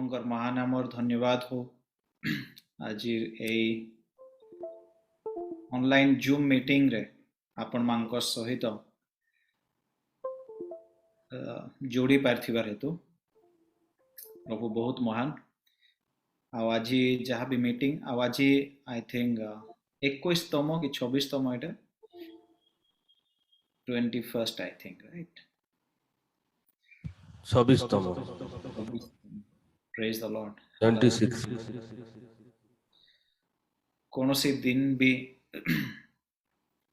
प्रभुंकर महानामर धन्यवाद हो आज ऑनलाइन जूम मीटिंग रे आपण मानक सहित जोड़ी पार्थिबार हेतु प्रभु बहुत महान आज जहाँ भी मीटिंग आज आई थिंक 21तम कि 26तम एटा 21st आई थिंक राइट 26तम प्रेज द लॉर्ड 26 कौन सी दिन भी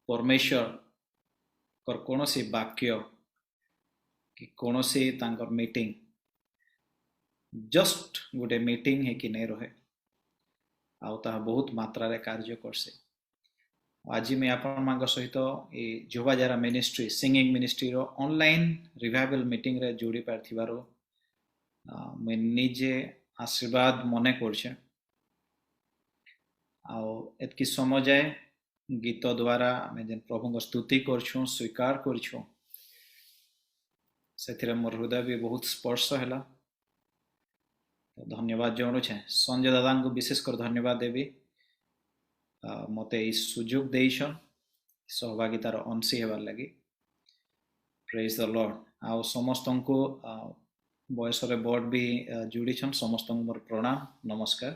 परमेश्वर कर कौन सी वाक्य कि कौन सी तांकर मीटिंग जस्ट गोटे मीटिंग है कि नहीं रहे आउ ता बहुत मात्रा रे कार्य करसे आज मैं आपण मांग सहित ए जोबाजारा मिनिस्ट्री सिंगिंग मिनिस्ट्री रो ऑनलाइन रिवाइवल मीटिंग रे जोड़ी पार्थिबारो मैं निजे आशीर्वाद मने करछे आउ एतकी समय जाए गीत द्वारा आम जेन प्रभु को स्तुति करछुं स्वीकार करछुं से मोर हृदय भी बहुत स्पर्श है धन्यवाद जनाऊे संजय दादा को विशेषकर धन्यवाद देवी मते सुजोग देइछन सहभागितार अंशी हेबार लगी प्रेज द लॉर्ड आउ समस्त को बयस बड़ भी जोड़ीछन समस्त मोर प्रणाम नमस्कार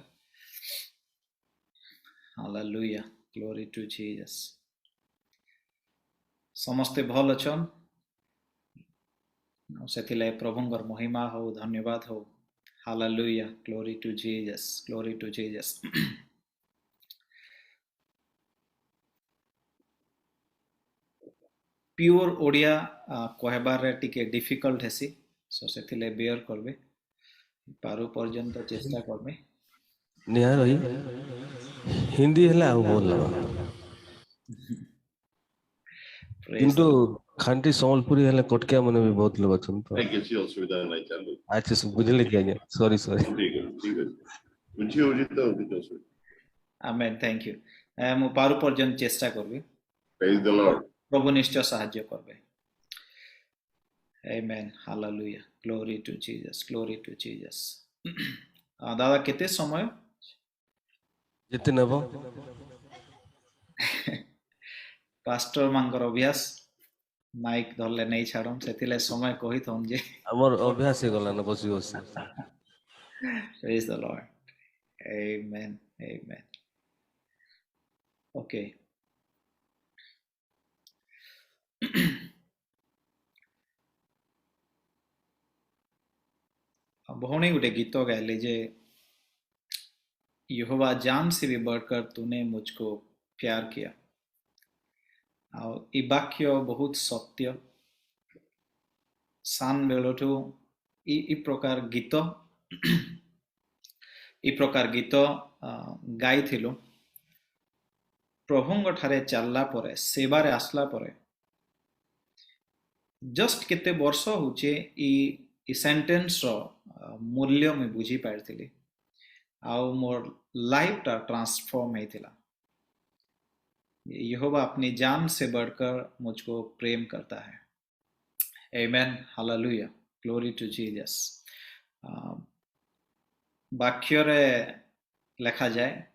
हालेलुया ग्लोरी टू जीसस समस्ते भल अछन से प्रभुंकर महिमा हो धन्यवाद हो hallelujah glory to Jesus pure Odia कहबार टिके डिफिकल्ट हेसी सो से बेयर करबे पारु पर्यंत चेष्टा करबे निहार होई हिंदी हला बोल किंतु खांटी संबलपुरी हले कटकिया माने भी बहुत लोग अछन तो किसी असुविधा नहीं चालू अच्छा सब बुझले कि आज्ञा सॉरी ठीक है बुझी होजी तो किछ असुविधा आमेन थैंक यू मु पारु पर्यंत चेष्टा करबे प्रेज द लॉर्ड प्रभु निश्चय साहाय्य करबे amen hallelujah glory to Jesus दादा केते समय जते नबो पास्टर मांकर अभ्यास माइक धरले नहीं छाड़म सेतिले समय कहि थम जे हमर अभ्यास हे गला न बसी बसी praise the Lord amen okay भौणी गोटे गीत गाइले जे यहोवा जान से भी बढ़कर तूने मुझको प्यार किया ई वाक्य बहुत सत्य सान बेलठू ई प्रकार गीत गाई थिलु प्रभुंग ठारे चलला परे सेवारे आसला परे जस्ट केते वर्ष होचे ई सेंटेंस रो मूल्य में बुझी पारथिली आउ मोर लाइफ टा ट्रांसफॉर्म हेतिला यहोवा अपनी जान से बढ़कर मुझको प्रेम करता है amen hallelujah glory to Jesus वाक्य रे लिखा जाए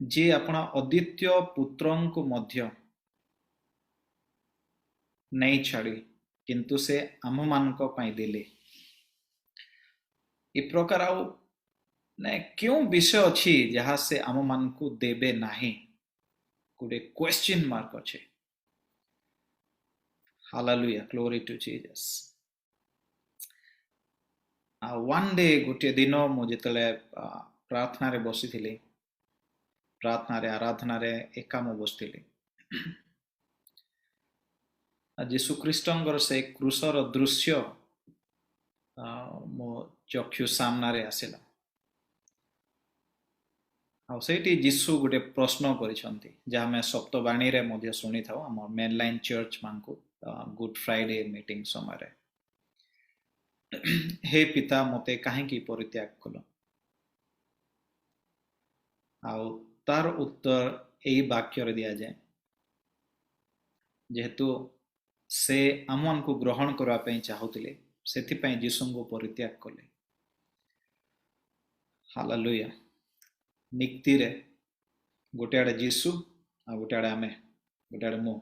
जे अपना अद्वितीय पुत्रन को मध्य नहीं छाड़ी किंतु से आम मानक पाई देले ए प्रकार आउ ने क्यों विषय अच्छी जहाँ से आम मान को देबे नाही गोटे क्वेश्चन मार्क अच्छे hallelujah glory to Jesus one day गोटे दिन मु जितले प्रार्थना रे बसी थिली प्रार्थना रे आराधना रे एका मु बसथिली यीशु ख्रीष्टंगर से क्रूसर दृश्य मो चक्षु सामना रे आसिला सेठी जीशु गोटे प्रश्न करिसंती जहाँ मैं सप्तवाणी रे मध्य सुनी था हमर मेनलाइन चर्च मानकु गुड फ्राइडे मीटिंग समय रे हे पिता मते काहे की परित्याग कलो आउ तार उत्तर एई वाक्य रे दिया जाए जेहेतु से आमन को ग्रहण करबा पई चाहुतिले सेथि पई जीशु को परित्याग कले हालेलुया निक्ति रे गोटे आड़े जीसु आ गोटे आड़े आमे गोटे आड़े मु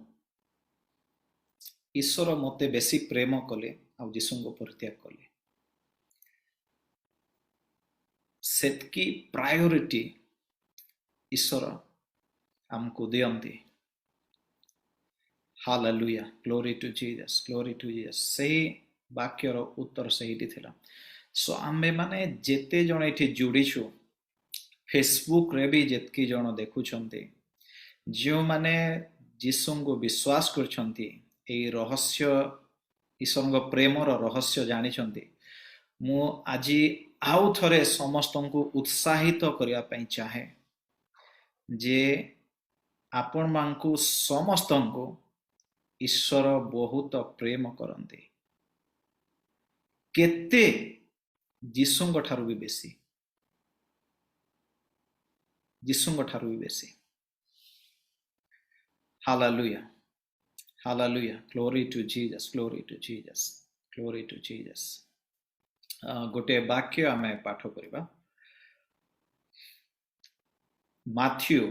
ईश्वर मते बेसी प्रेम कले आ जीसु को परित्याग कले सेतकी प्रायोरिटी ईश्वर हमको दियंती हालेलुया ग्लोरी टू जीसस सही वाक्यर उत्तर सही थिला सो आमे माने जेते जण एठी जुड़ीछु फेसबुक रे भी जेतकी जण देखुछंती जो माने जीसु को विश्वास करछंती ए रहस्य ईश्वर को प्रेमर रहस्य जानिछंती मु आजी आउ थरे समस्त को उत्साहित करिया पई चाहे जे आपण मानकु समस्त को ईश्वर बहुत प्रेम करते केते जीसुंग ठारू भी बेसी हालेलुया ग्लोरी टू जीसस गोटे वाक्य आमे पाठ करिबा माथ्यू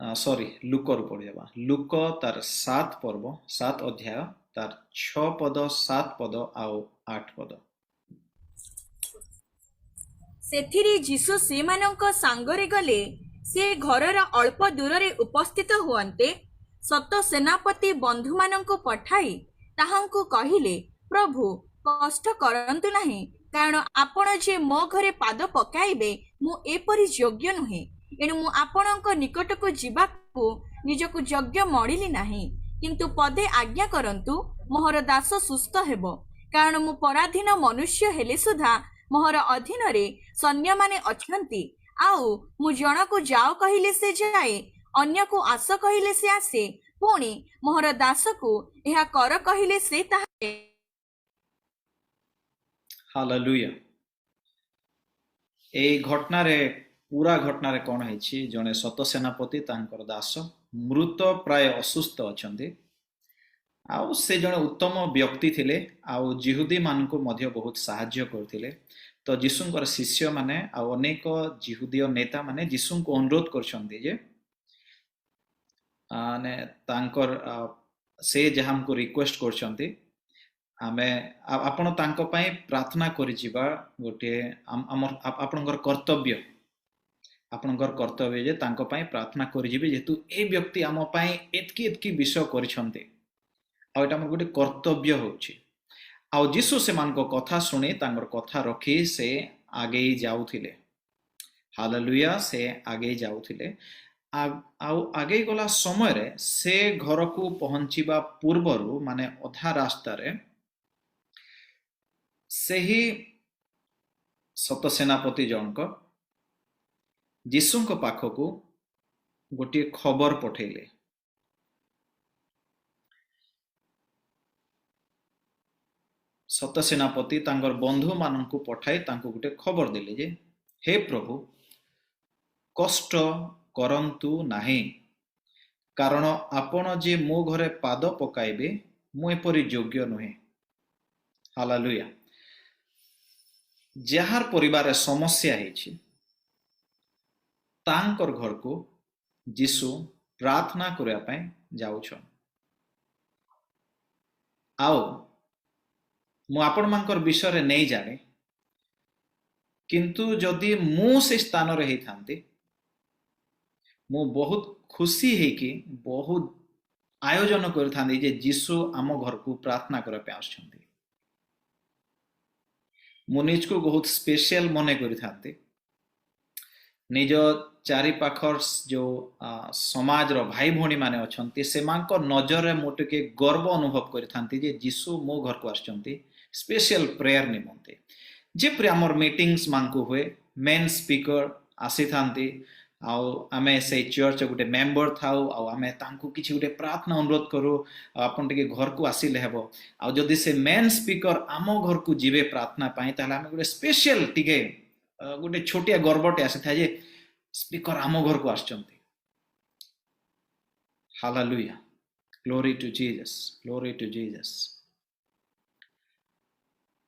सॉरी लुकर पढ़िया लुक तार 7 अध्याय तार 6 पद 7 पद आउ 8 पद सेथिरे जीसु सेमानंक सांगरे गले से घरर अल्प दूर रे उपस्थित हुअन्ते सत सेनापति बंधु मानंको पठाई ताहांको कहिले प्रभु कष्ट करंतु नाही कारण आपण जे मो घरे पाद पकाइबे मु एपरि योग्य नुहे एणु मु आपणक निकट को जीवाकू निजकु योग्य मणिली नाही किंतु पदे आज्ञा करंतु मोहर दास सुस्थ हेबो कारण मु पराधीन मनुष्य हेले सुधा मोहर अधीन रे सैन्य माने अछंती आउ मु जणकु जाओ कहिले से जाए अन्य को आस कहिले से आसे पुणी मोहर दास को एहा कर कहिले से ताहे हालेलुया ए घटना रे पूरा घटना रे कौन है जड़े सत सेनापति तांकर दास मृत प्राय असुस्थ अछंती आउ से जड़े उत्तम व्यक्ति थिले आउ जिहुदी मान को मध्य बहुत साहाय्य करथिले तो जीसुंकर शिष्य माने आउ अनेक जिहुदीय नेता माने जीसु को अनुरोध करछंती जे ने तांकर से जहां को रिक्वेस्ट करछंती आमे आपण तांको पई प्रार्थना करि जिबा गोटे हमर आपणकर कर्तव्य जे तांको पई प्रार्थना करि जिबे जेतु ए व्यक्ति आम पई एतकी विषय करिसंते आ एटा हमर गोटे कर्तव्य होछि आ जीसु से मान को कथा सुनी तांकर कथा रखी से आगे जाउथिले हालेलुया से आगे जाउथिले आउ आगे गला समय रे से घर को पहुंचीबा पूर्वरु माने अधा रास्ता रे सेही सत सेनापति जनक जीसुंक पाखकू गोटे खबर पठेले सत सेनापति तांकर बंधु माननकु पठाई तांको गोटे खबर देले जे हे प्रभु कष्ट करंतु नाही कारण आपण जे मो घरे पाद पकाइबे मु एपरि योग्य नुहे हालेलुया जहार परिवार समस्या है तांकर घर को जीसु प्रार्थना करया पय जाउछन आओ मु आपण मानकर विषय नहीं जाने किंतु जदि मु से स्थान रे ही थांती मु बहुत खुशी है कि बहुत आयोजन कर थांती जे जीसु आम घर को प्रार्थना करया पय आछंती मु निज को बहुत स्पेशल मने करि थांती निज चारि पाखर जो समाज रो भाई भौणी माने अछंती सेमानक नजर रे मोटके गर्व अनुभव करि थांती जे जीसु मो घर को आछंती स्पेशल प्रेयर निमंते जे प्रे हमर मीटिंग्स मानकु हुए मेन स्पीकर आसी थांती आउ आमे से चर्च गोटे मेंबर थाउ आउ आमे तांकु किछि गोटे प्रार्थना अनुरोध करू आपन टिके घर को आसीले हेबो आउ जदि से मेन स्पीकर आम घर को जीवे प्रार्थना पाई ताले आमे गोटे स्पेशल टिके गोटे छोटिया गर्वटे आसी था जे स्पीकर आम घर को आछंती हालेलुया ग्लोरी टू जीसस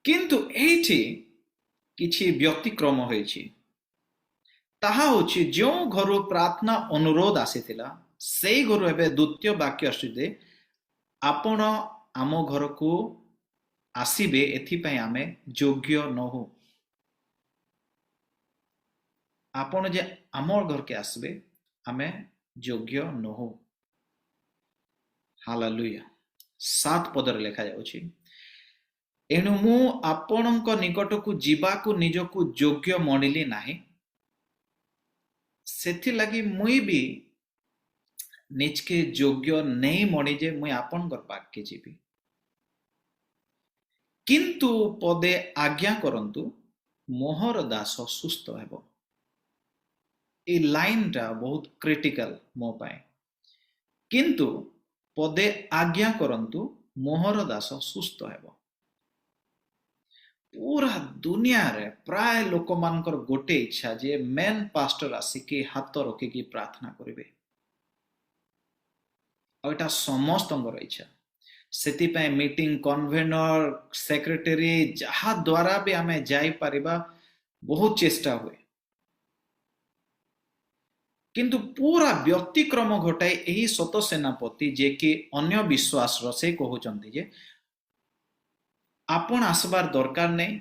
किंतु एठी किछि व्यतिक्रम होइछि ताहा होछि जो घरु प्रार्थना अनुरोध आसीथिला सेई घरु एबे द्वितीय वाक्य आछि जे आपण आम घर को आसीबे एथिपई आमे योग्य नहु आपण जे आमर घर के आसबे आमे योग्य नहु हालेलुया 7 पदर लेखा जाउछि एणु मु आपणक निकटकू जीवाकू निजकू योग्य मणिली नाही सेथि लगी मुई भी निजके योग्य नहीं मणि जे मुई आपन घर पाके जीवी किंतु पदे आज्ञा करंतु मोहर दास सुस्थ हेबो ए लाइन टा बहुत क्रिटिकल मो पाए किंतु पदे आज्ञा करंतु मोहर दास सुस्थ हेबो पूरा दुनिया रे प्राय लोक मानकर गोटे इच्छा जे मेन पास्टर आसिके हाथ रखिकी प्रार्थना करिवे और एटा समस्तंगर इच्छा सेति पय मीटिंग कन्वेनर सेक्रेटरी जहा द्वारा भी आमे जाई परिबा बहुत चेष्टा हुए किंतु पूरा व्यतिक्रम घटाई एही सत सेनापति जे कि अन्य विश्वास रो से कहउचंती जे आपण आसबार दरकार नहीं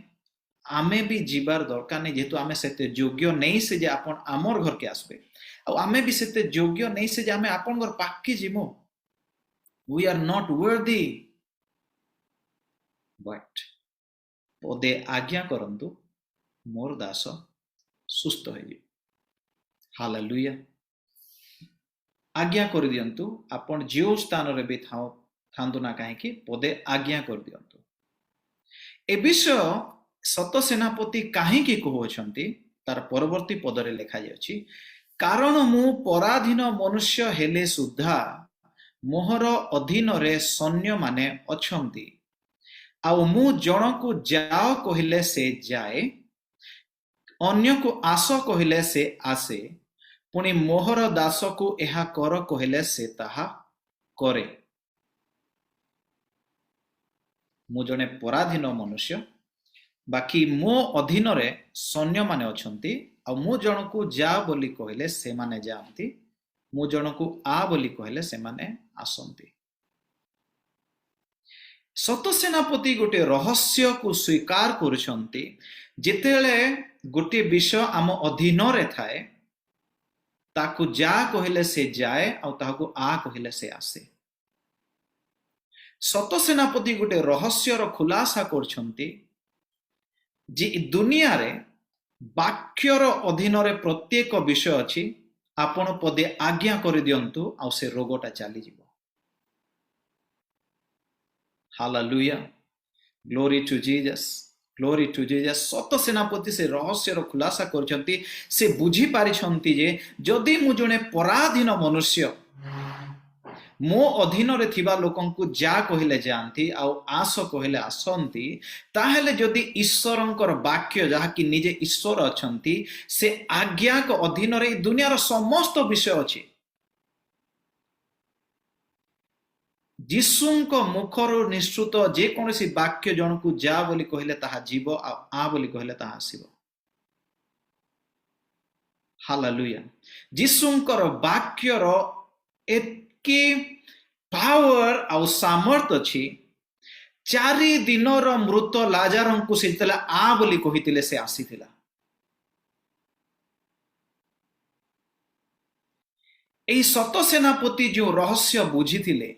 आमे भी जीवार दरकार नहीं जेतु आमे सेते योग्य नहीं से जे आपण आमर घर के आसबे और आमे भी सेते योग्य नहीं से जे आमे आपण घर पाक्की जिमो we are not worthy but पदे आज्ञा करंतु मोर दास सुस्थ होई हालेलुया आज्ञा कर दियंतु आपण जो स्थान रे भी थांदु ना काहे कि पदे आज्ञा कर दियंतु ए विषय सत सेनापति काहीकि कहउछंती तार परवर्ती पदरे लेखा जायछि कारण मु पराधीन मनुष्य हेले सुद्धा मोहर अधीन रे सैन्य माने अछंती आउ मु जण को जाओ कहिले से जाए अन्य को आस कहिले से आसे पुणी मोहर दास को एहा कर कहिले से ताहा करे मु जने पराधीन मनुष्य बाकी मो अधीन रे सैन्य माने अछंती आ मु जण को जा बोली कहले से माने जांती मु जण को आ बोली कहले से माने आसंती सत सेनापति गोटे रहस्य को स्वीकार करुछंती जेतेले गोटे विषय आम अधीन रे थाए ताकू जा कहले से जाए आ ताकू आ कहले से आसे सत सेनापति गोटे रहस्यर खुलासा करछंती जे दुनिया रे वाक्यर अधीन रे प्रत्येक विषय अछि आपण पदे आज्ञा कर दियंतु आ से रोगटा चली जिवो हालेलुया ग्लोरी टू जीसस सत सेनापति से रहस्यर खुलासा करछंती से बुझी पारिछंती जे जदि मु जने पराधीन मनुष्य मो अधीन रे थिबा लोकन को जा कहिले जानती आ आस कहिले आसंती ताहेले जदि ईश्वरंकर वाक्य जहा कि निजे ईश्वर अछंती से आज्ञा को अधीन रे दुनिया रो समस्त विषय अछि जीसुंको मुखरो निश्चित जे कोनसी वाक्य जन को जा बोली कहिले ताहा जीव आ बोली कहिले ताहा आसीबो हालेलुया जीसुंकर वाक्य रो एतकी पावर आउ सामर्थ अछि 4 दिन रो मृत लाजर को से आ बोली कहितिले से आसीथिला एही सत सेनापति जो रहस्य बुझिथिले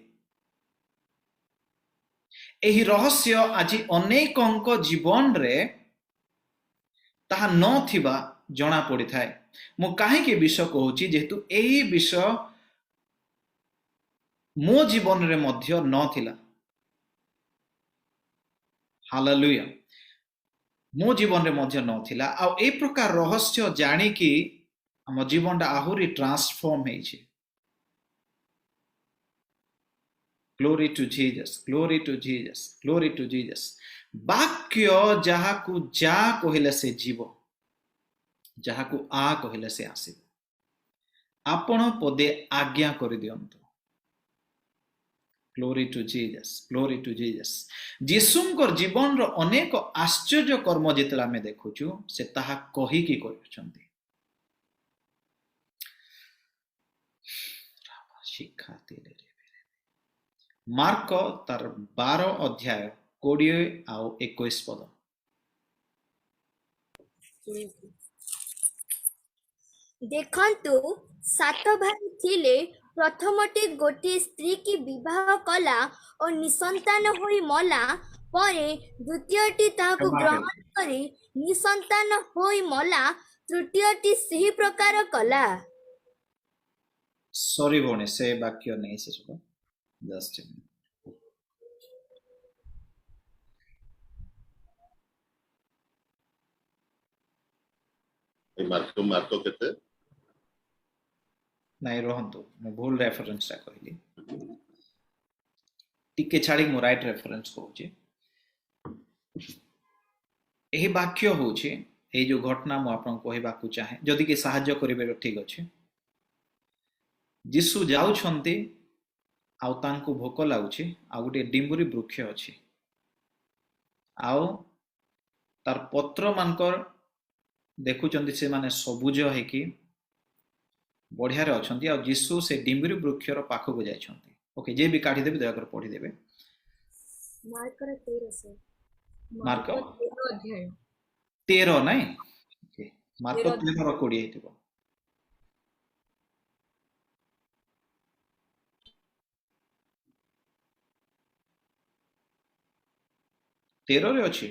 एही रहस्य आज अनेकंक जीवन रे ताहा न थिबा जणा पड़ी थाए मु काहे के विषय कहूची जेहेतु एही विषय मो जीवन रे मध्य न थिला हालेलुया मो जीवन रे मध्य न थिला आ ए प्रकार रहस्य जानी कि हम जीवन आहुरी ट्रांसफॉर्म हेछि ग्लोरी टू जीसस वाक्य जहा को जा कहले से जीव जहा को आ कहले से आसीबो आपण पदे आज्ञा कर दियंतु Glory to Jesus. Glory to Jesus. ଯୀଶୁଙ୍କର ଜୀବନର ଅନେକ ଆଶ୍ଚର୍ଯ୍ୟ କର୍ମ ଯେତେବେଳେ ଆମେ ଦେଖୁଛୁ ସେ ତାହା କହିକି କରୁଛନ୍ତି। ମାର୍କ ତାର 12 ଅଧ୍ୟାୟ 20 ଆଉ 21 ପଦ। ଦେଖନ୍ତୁ 7 ଭାଇ ଥିଲେ। ପ୍ରଥମଟି ଗୋଟିଏ ସ୍ତ୍ରୀ କି ବିବାହ କଲା ଓ ନିସନ୍ତାନ ହୋଇ ମଲା। ପରେ ଦ୍ୱିତୀୟଟି ତାହାକୁ ଗ୍ରହଣ କରି ନିସନ୍ତାନ ହୋଇ ମଲା। ତୃତୀୟଟି ସେହି ପ୍ରକାର କଲା। ସରି ଭଉଣୀ ସେ ବାକ୍ୟ ନେଇ ସେ ସବୁ ଜଷ୍ଟ ମାର୍କ କେତେ ନାଇଁ ରହନ୍ତୁ ମୁଁ ଭୁଲ ରେଫରେନ୍ସଟା କହିଲି ଟିକେ ଛାଡ଼ି ମୁଁ ରାଇଟ୍ ରେଫରେନ୍ସ କହୁଛି। ଏହି ବାକ୍ୟ ହେଉଛି ଏଇ ଯୋଉ ଘଟଣା ମୁଁ ଆପଣଙ୍କୁ କହିବାକୁ ଚାହେଁ ଯଦି କି ସାହାଯ୍ୟ କରିବେ ଠିକ୍ ଅଛି। ଯୀଶୁ ଯାଉଛନ୍ତି ଆଉ ତାଙ୍କୁ ଭୋକ ଲାଗୁଛି ଆଉ ଗୋଟିଏ ଡିମ୍ବୁରି ବୃକ୍ଷ ଅଛି ଆଉ ତାର ପତ୍ର ମାନଙ୍କର ଦେଖୁଛନ୍ତି ସେମାନେ ସବୁଜ ହେଇକି ବଢିଆରେ ଅଛନ୍ତି ଆଉ ଯୀଶୁ ସେ ଡିମ୍ବୁରି ବୃକ୍ଷର ପାଖକୁ ଯାଇଛନ୍ତି। ଓକେ ଯିଏ ବି କାଢିଦେବେ ଦୟାକରି ପଢିଦେବେ। ମାର୍କ 13 ନାଇଁ ମାର୍କ 13 20 ହେଇଥିବ। ତେରରେ ଅଛି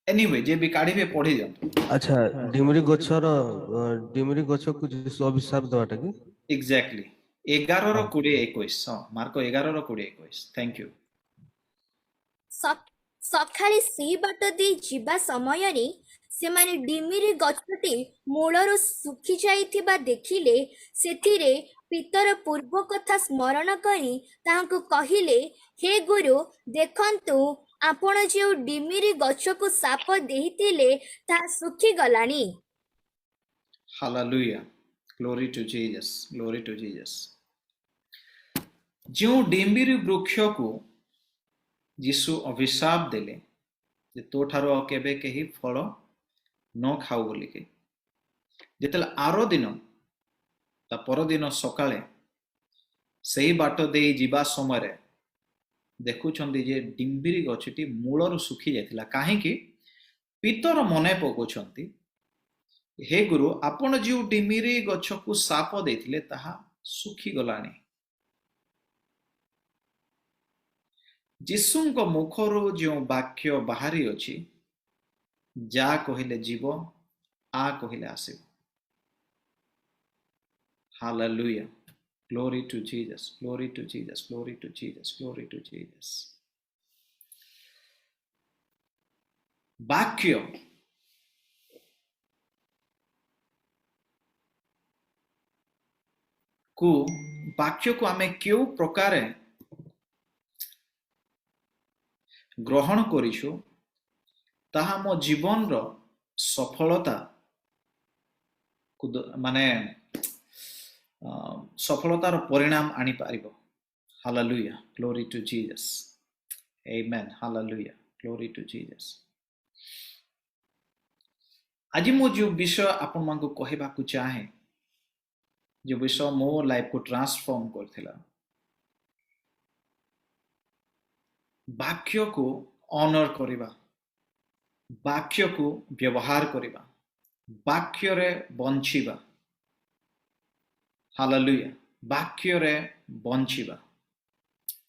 ଏନିୱେ ଯେ ବି କାଢିବେ ପଢି ଦିଅନ୍ତୁ। ଆଚ୍ଛା ଡିମରି ଗଛକୁ ଯୀଶୁ ଅଭିଶାପ ଦେବାଟା କି? ଏକ୍ଜାକ୍ଟଲି 11 20 21 ହଁ ମାର୍କ 11 20 21 ଥ୍ୟାଙ୍କ ୟୁ। ସକାଳେ ସେଇ ବାଟ ଦେଇ ଯିବା ସମୟରେ ସେମାନେ ଡିମିରି ଗଛଟି ମୂଳରୁ ଶୁଖି ଯାଇଥିବା ଦେଖିଲେ। ସେଥିରେ ପିତର ପୂର୍ବ କଥା ସ୍ମରଣ କରି ତାହାଙ୍କୁ କହିଲେ, ହେ ଗୁରୁ, ଦେଖନ୍ତୁ ଆପଣ ଯେଉଁ ଡିମିରି ଗଛକୁ ଶାପ ଦେଇଥିଲେ ତାହା ଶୁଖିଗଲାଣି। Hallelujah glory to Jesus glory to Jesus. ଯେଉଁ ଡିମ୍ବିରି ବୃକ୍ଷକୁ ଯୀଶୁ ଅଭିଶାପ ଦେଲେ ଯେ ତୋ ଠାରୁ ଆଉ କେବେ କେହି ଫଳ ନ ଖାଉ ବୋଲିକି ଯେତେବେଳେ ଆର ଦିନ ତା ପରଦିନ ସକାଳେ ସେହି ବାଟ ଦେଇ ଯିବା ସମୟରେ ଦେଖୁଛନ୍ତି ଯେ ଡିମ୍ବିରି ଗଛଟି ମୂଳରୁ ଶୁଖି ଯାଇଥିଲା। କାହିଁକି? ପିତର ମନେ ପକାଉଛନ୍ତି ହେ ଗୁରୁ ଆପଣ ଯେଉଁ ଡିମ୍ବିରି ଗଛକୁ ଶାପ ଦେଇଥିଲେ ତାହା ଶୁଖିଗଲାଣି। ଯୀଶୁଙ୍କ ମୁଖରୁ ଯେଉଁ ବାକ୍ୟ ବାହାରି ଅଛି ଯା କହିଲେ ଯିବ ଆ କହିଲେ ଆସିବ। Hallelujah glory to Jesus glory to Jesus glory to Jesus glory to Jesus. ବାକ୍ୟକୁ ଆମେ କେଉଁ ପ୍ରକାର ଗ୍ରହଣ କରିଛୁ ତାହା ମୋ ଜୀବନର ସଫଳତା ମାନେ ସଫଳତାର ପରିଣାମ ଆଣିପାରିବ। Hallelujah glory to Jesus amen hallelujah glory to Jesus. ଆଜି ମୁଁ ଯେଉଁ ବିଷୟ ଆପଣମାନଙ୍କୁ କହିବାକୁ ଚାହେଁ ଯେଉଁ ବିଷୟ ମୋ ଲାଇଫକୁ ଟ୍ରାନ୍ସଫର୍ମ କରିଥିଲା ବାକ୍ୟକୁ ଅନର କରିବା, ବାକ୍ୟକୁ ବ୍ୟବହାର କରିବା, ବାକ୍ୟରେ ବଞ୍ଚିବା। ହାଲେଲୁୟା ବାକ୍ୟରେ ବଞ୍ଚିବା।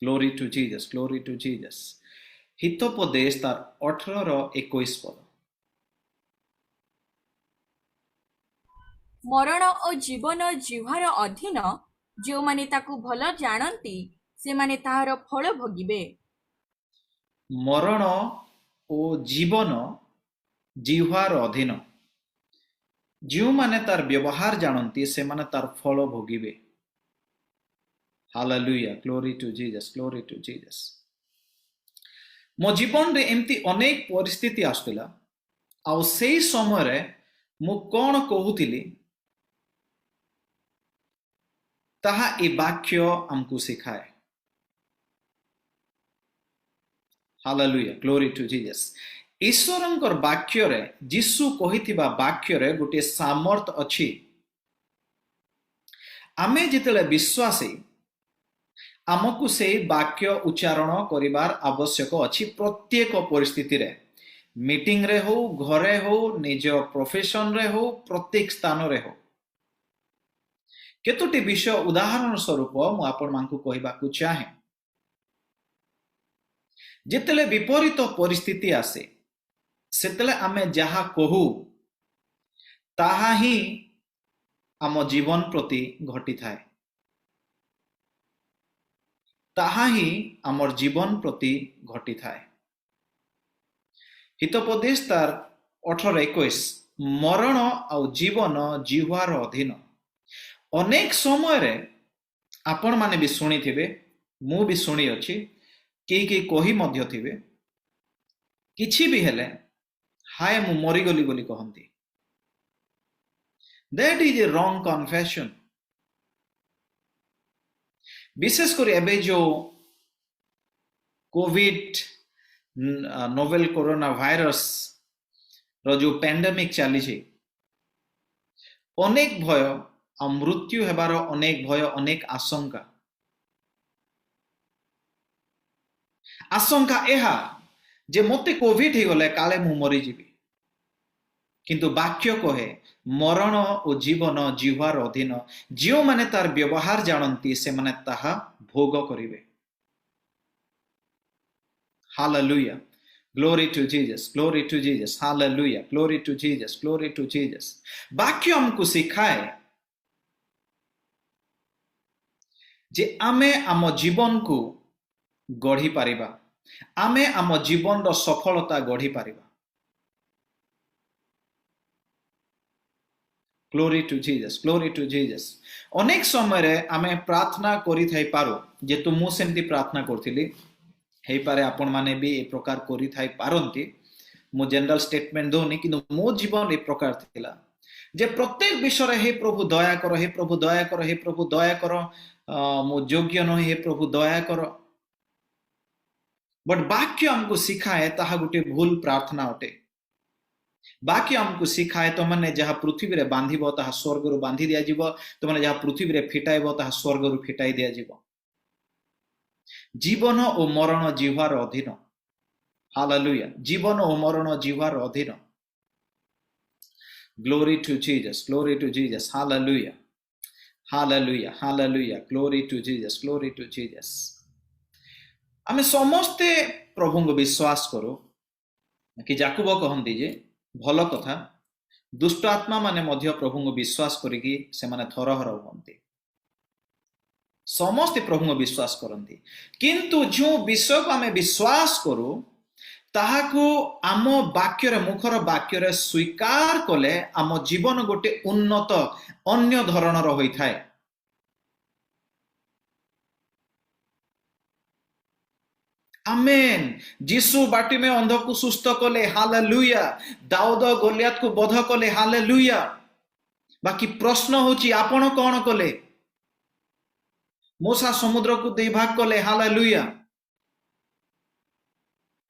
Glory to Jesus glory to Jesus. ହିତୋପଦେଶ ତାର 18-21 ପଦ। ମରଣ ଓ ଜୀବନ ଜିହ୍ୱାର ଅଧୀନ। ଯେଉଁମାନେ ତାକୁ ଭଲ ଜାଣନ୍ତି ସେମାନେ ତାହାର ଫଳ ଭୋଗିବେ। ମରଣ ଓ ଜୀବନ ଜିହ୍ୱାର ଅଧୀନ। ଯେଉଁମାନେ ତାର ବ୍ୟବହାର ଜାଣନ୍ତି ସେମାନେ ତାର ଫଳ ଭୋଗିବେ। Hallelujah glory to Jesus glory to Jesus. ମୋ ଜୀବନରେ ଏମିତି ଅନେକ ପରିସ୍ଥିତି ଆସୁଥିଲା ଆଉ ସେଇ ସମୟରେ ମୁଁ କ'ଣ କହୁଥିଲି ତାହା ଏ ବାକ୍ୟ ଆମକୁ ଶିଖାଏ। हालेलुया ग्लोरी टू जीसस ईश्वरंकर वाक्य रे जीसु कहिथिबा वाक्य रे गोटे सामर्थ अछि आमे जितले विश्वासी आमको से वाक्य उच्चारण करिवार आवश्यक अछि प्रत्येक परिस्थिति रे मीटिंग रे हो घरे हो निज प्रोफेशन रे हो प्रत्येक स्थान रे हो केतोटी विषय उदाहरण स्वरूप मु आपण मानकु कहिबाकू चाहे जेतेले विपरीत परिस्थिति आसे सेतेले आमे जहा कहू ताहा ही आम जीवन प्रति घटी थाए ताहा ही आमर जीवन प्रति घटी थाए हितोपदेश तार 18:21 मरण आउ जीवन जिह्वार अधीन अनेक समय रे आपण माने भी सुनी थिबे मु भी सुनी अछि के कही मध्य थिबे किछि भी हेले हाय मु मरी गली बोली कहंती that is a wrong confession विशेष कर एबे जो कोविड नोवेल कोरोना वायरस रो जो पैंडेमिक चली छे अनेक भय आ मृत्यु हेबार अनेक भय अनेक आशंका एहा जे मते कोविड हे गले काले मु मरी जीवी किंतु वाक्य कहे मरण और जीवन जिह्वार अधीन जो माने तार व्यवहार जानती से माने ताहा भोग करिवे hallelujah glory to Jesus glory to Jesus hallelujah glory to Jesus glory to Jesus वाक्य हमको सिखाए जे आमे आम जीवन को गढ़ी पारिबा आमे आम जीवन रो सफलता गढ़ी पारिबा glory to Jesus glory to Jesus अनेक समय रे आमे प्रार्थना करि थाई पारो जे तु मु सेमती प्रार्थना करथिली हे पारे आपण माने भी ए प्रकार करि थाई पारंती मु जनरल स्टेटमेंट दोनी किंतु मो जीवन ए प्रकार थिला जे प्रत्येक विषय रे हे प्रभु दया करो हे प्रभु दया करो हे प्रभु दया करो मो योग्य न हे प्रभु दया करो बट वाक्य हमको सिखाए ताहा गुटे भूल प्रार्थना अटे वाक्य हमको सिखाए तो मैंने जहाँ पृथ्वी रे बांधिबो ताहा स्वर्ग रु बांधि दिया जीवो तो मैंने जहाँ पृथ्वी रे फिटाइबो ताहा स्वर्ग रु फिटाई दिया जीवो जीवन और मरण जिह्वार अधीन हालेलुया जीवन और मरण जिह्वार अधीन glory to Jesus hallelujah hallelujah hallelujah glory to Jesus आमे समस्ते प्रभु को विश्वास करो कि याकूब कहंती जे भल कथा दुष्ट आत्मा माने मध्य प्रभु को विश्वास करिकी से माने थरहर होंती समस्ते प्रभु को विश्वास करती किंतु जो विषय को आमे विश्वास करू ताहाकू आम वाक्य रे मुखर वाक्य रे स्वीकार कले आम जीवन गोटे उन्नत अन्य धरणर होई थाए आमेन जीसु बाटी में अंध को सुस्थ कले हालेलुया दाऊद गोलियत को बध कले हालेलुया बाकी प्रश्न होची आपण कौन कले मूसा समुद्र को दुई भाग कले हालेलुया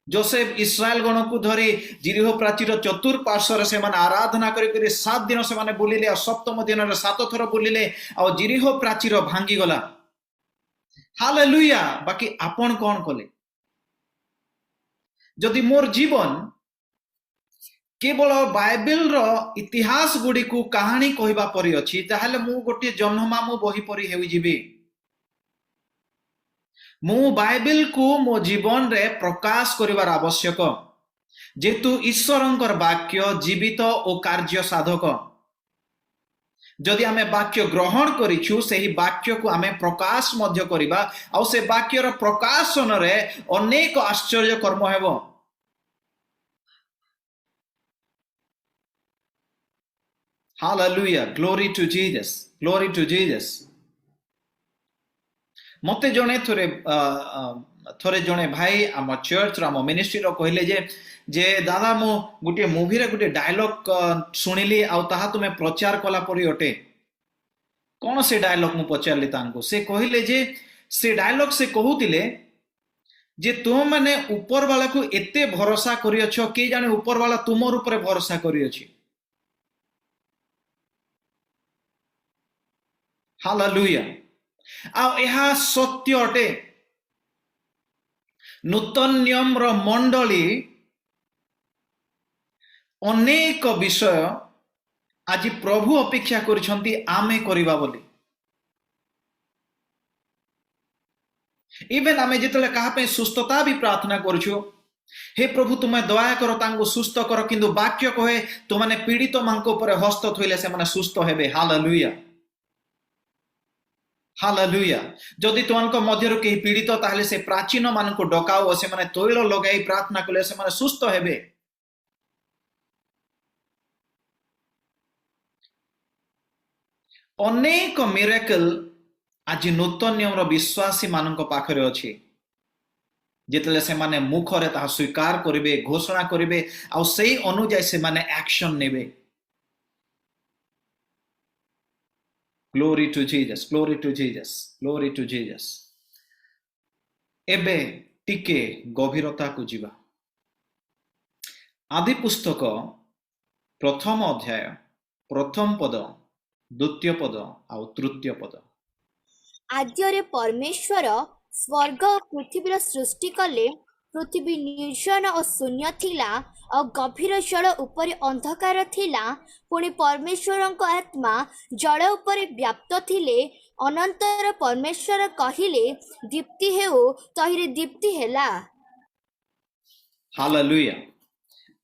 जोसेफ इस्राएल गण को धरी जिरिहो प्राचीर चतुर्पार्श्वर से माने आराधना करी 7 दिन से माने बुलिले और सप्तम दिन रे 7 थर बुलिले और जिरिहो प्राचीर भांगी गला हालेलुया बाकी आपण कौन कले जदि मोर जीवन केवल बाइबल रो इतिहास गुडी को कहानी कहबा परि अछि ताहाले मु गोटे जन्ममामु बही परि हेउ जिबी मु बाइबल को मो जीवन रे प्रकाश करिवार आवश्यक जेतु ईश्वरंकर वाक्य जीवित और कार्य साधक जदि आमे वाक्य ग्रहण करिछु सेही वाक्य को आमे प्रकाश मध्य करिबा आ से वाक्य रो प्रकाशन रे अनेक आश्चर्य कर्म हेबो हालेलुया ग्लोरी टू जीसस मते जने थोरे जने भाई आम चर्च रो आम मिनिस्ट्री रो कहले जे दादा मु गुटे मूवी रे गुटे डायलॉग सुनिली आ ताहा तुमे प्रचार कला परी अटे कौन से डायलॉग मु पचारली तांको से कहले जे से डायलॉग से कहूतिले जे तुम माने ऊपर वाला को एते भरोसा करियछ के जाने ऊपर वाला तुमर ऊपर भरोसा करियछि। हालेलुया। आ यह सत्य अटे। नूतन नियम रो मंडली अनेक विषय आज प्रभु अपेक्षा करिसंती आमे करिबा बोली। इवेन आमे जेतले कहा पे सुस्थता भी प्रार्थना करछु, हे प्रभु तुम्हें दया करो तांको सुस्थ करो, किंतु वाक्य कहे तुमने पीड़ित मानक ऊपर हस्त थोइले से माने सुस्थ हेबे। Hallelujah hallelujah. जदि तुमको मध्यरु केही पीड़ित ताहले से प्राचीन मानक डकाओ, से माने तैल लगाई प्रार्थना कले से माने सुस्थ हेबे। अनेक मिरेकल आज नूतन नियम विश्वासी मानक पाखरे अछि। जेतले से माने मुखरे ताहा स्वीकार करिवे, घोषणा करिवे, आ सेही अनुଯାयी से माने एक्शन नेबे। Glory to Jesus, glory to Jesus, glory to Jesus. एबे टिके गभीरता को जीवा। आदि पुस्तक प्रथम अध्याय प्रथम पद, द्वितीय पद आ तृतीय पद। आद्ୟରେ परमेश्वर स्वर्ग और पृथ्वीर सृष्टि कले। पृथ्वी निर्जन और शून्य थिला और गभीर जल उपरे अंधकार थिला। पुणी परमेश्वरଙ୍କ आत्मा जल उपरे व्याप्त थिले। अनंतर परमेश्वर कहिले दीप्ति हेउ, तहिरे दीप्ति हेला। हालेलुया।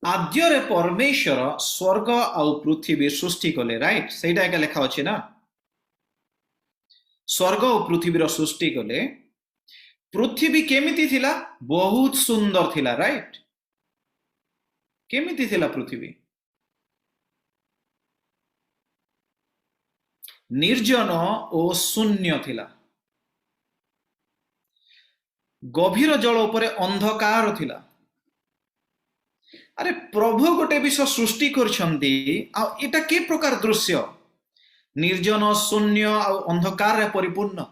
आद्ୟରେ परमेश्वर स्वर्ग और पृथ्वी सृष्टि कले, राइट? सेटा एका लेखा अछि ना। स्वर्ग और पृथ्वीर सृष्टि कले। पृथ्वी केमिति थिला? बहुत सुंदर थिला, राइट? केमिति थिला पृथ्वी? निर्जन और शून्य थिला। गभीर जल उपरे अंधकार थिला। अरे प्रभु गोटे विषय सृष्टि करछंती, आ एटा के प्रकार दृश्य? निर्जन, शून्य और अंधकार रे परिपूर्ण।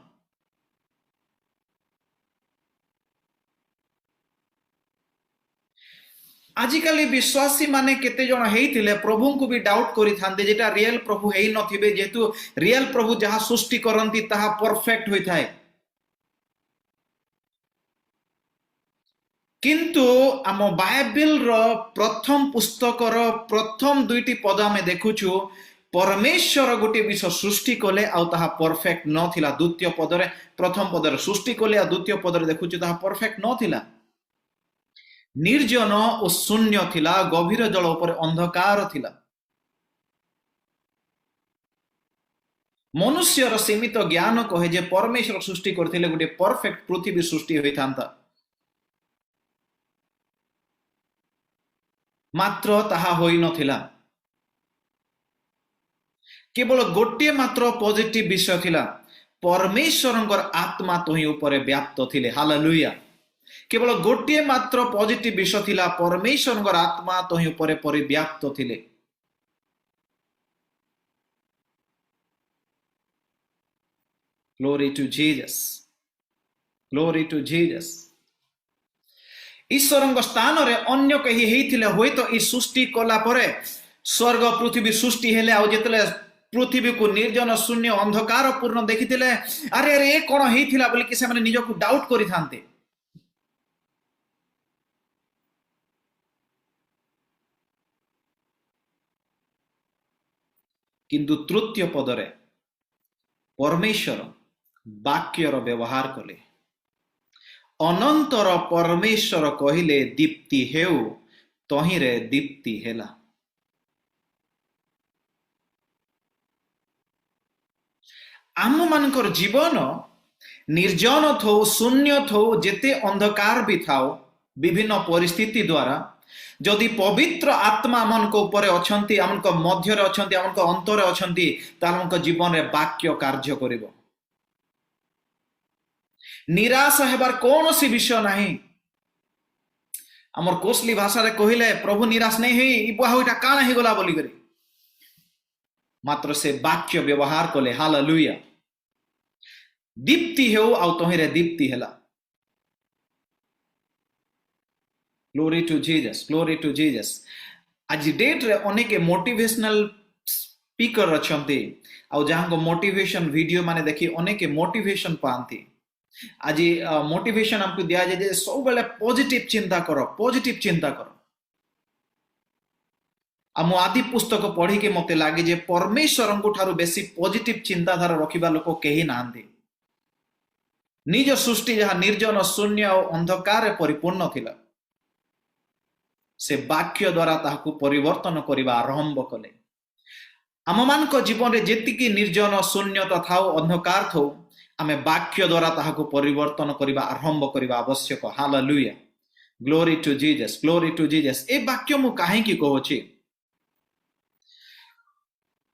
आजिकाली विश्वासी माने केते जण हेइथिले प्रभु को भी डाउट करि थांते, जेटा रियल प्रभु हेइ नथिबे, जेतु रियल प्रभु जहा सृष्टि करंती ताहा परफेक्ट होई थाए। किंतु आम बाइबल रो प्रथम पुस्तक रो प्रथम दुईटी पद में देखुछु, परमेश्वर गोटे विषय सृष्टि कले आ ताहा परफेक्ट नथिला। द्वितीय पदरे प्रथम पदरे सृष्टि कले आ द्वितीय पदरे देखुछु ताहा परफेक्ट नथिला। निर्जन और शून्य थिला, गभीर जल ऊपर अंधकार थिला। मनुष्यर सीमित ज्ञान कहे जे परमेश्वर सृष्टि करथिले गोटे परफेक्ट पृथ्वी सृष्टि होई थांता, मात्र ताहा होई नथिला। केवल गोटे मात्र पॉजिटिव विषय थिला, परमेश्वरंकर आत्मा तोही ऊपर व्याप्त थिले। हालेलुया। केवल गोटे मात्र पॉजिटिव विषय थिला, परमेश्वरंकर आत्मा तोही ऊपर परिव्याप्त थिले। Glory to Jesus, glory to Jesus. ईश्वरंक स्थान रे अन्य कही हेइथिले होय तो ई सृष्टि कला परे स्वर्ग पृथ्वी सृष्टि हेले, आ जेतले पृथ्वी को निर्जन, शून्य, अंधकार पूर्ण देखिथिले, अरे अरे ए कोन हेइथिला बोली कि से माने निजको डाउट करि थांते। किंतु तृतीय पदरे परमेश्वर वाक्यर व्यवहार कले। अनंतर परमेश्वर कहिले दीप्ति हेउ, तहिरे दीप्ति हेला। आम मानकर जीवन निर्जन थो, शून्य थो, जेते अंधकार भी थाओ विभिन्न परिस्थिति द्वारा, जदि पवित्र आत्मा मन को ऊपर अछंती, आमन को मध्य रे अछंती, आमन को अंतर अछंती, तामन को जीवन रे वाक्य कार्य करिवो। निराश हेबार कोनोसी विषय नाही। हमर कोसली भाषा रे कहिले प्रभु निराश नहीं होई, ई बुआ होइटा काना हे गला बोली करी, मात्र से वाक्य व्यवहार कले। हालेलुया। दीप्ति हेउ आ तोहिरे दीप्ति हेला। Glory to Jesus, glory to Jesus. आज डेट रे अनेक मोटिवेशनल स्पीकर अछंती आ जहां को मोटिवेशन वीडियो माने देखि अनेक मोटिवेशन पांती। आज मोटिवेशन हमको दिया जाए जे सब बेले पॉजिटिव चिंता करो, पॉजिटिव चिंता करो। आम आदि पुस्तक पढ़ी के मते लागे जे परमेश्वर को ठारो बेसी पॉजिटिव चिंताधारा रखिबा लोक केही नांदी। निज सृष्टि जहाँ निर्जन शून्य और अंधकार परिपूर्ण थिला, से वाक्य द्वारा ताहाकु परिवर्तन करिबा आरंभ कले। आम मान जीवन रे जेतिकी निर्जन शून्यता थाओ, अंधकार थो, आमे वाक्य द्वारा ताहाकु परिवर्तन करिबा आरंभ करिबा आवश्यक। Hallelujah, glory to Jesus, glory to Jesus. ए वाक्य मु काहे की कहूची,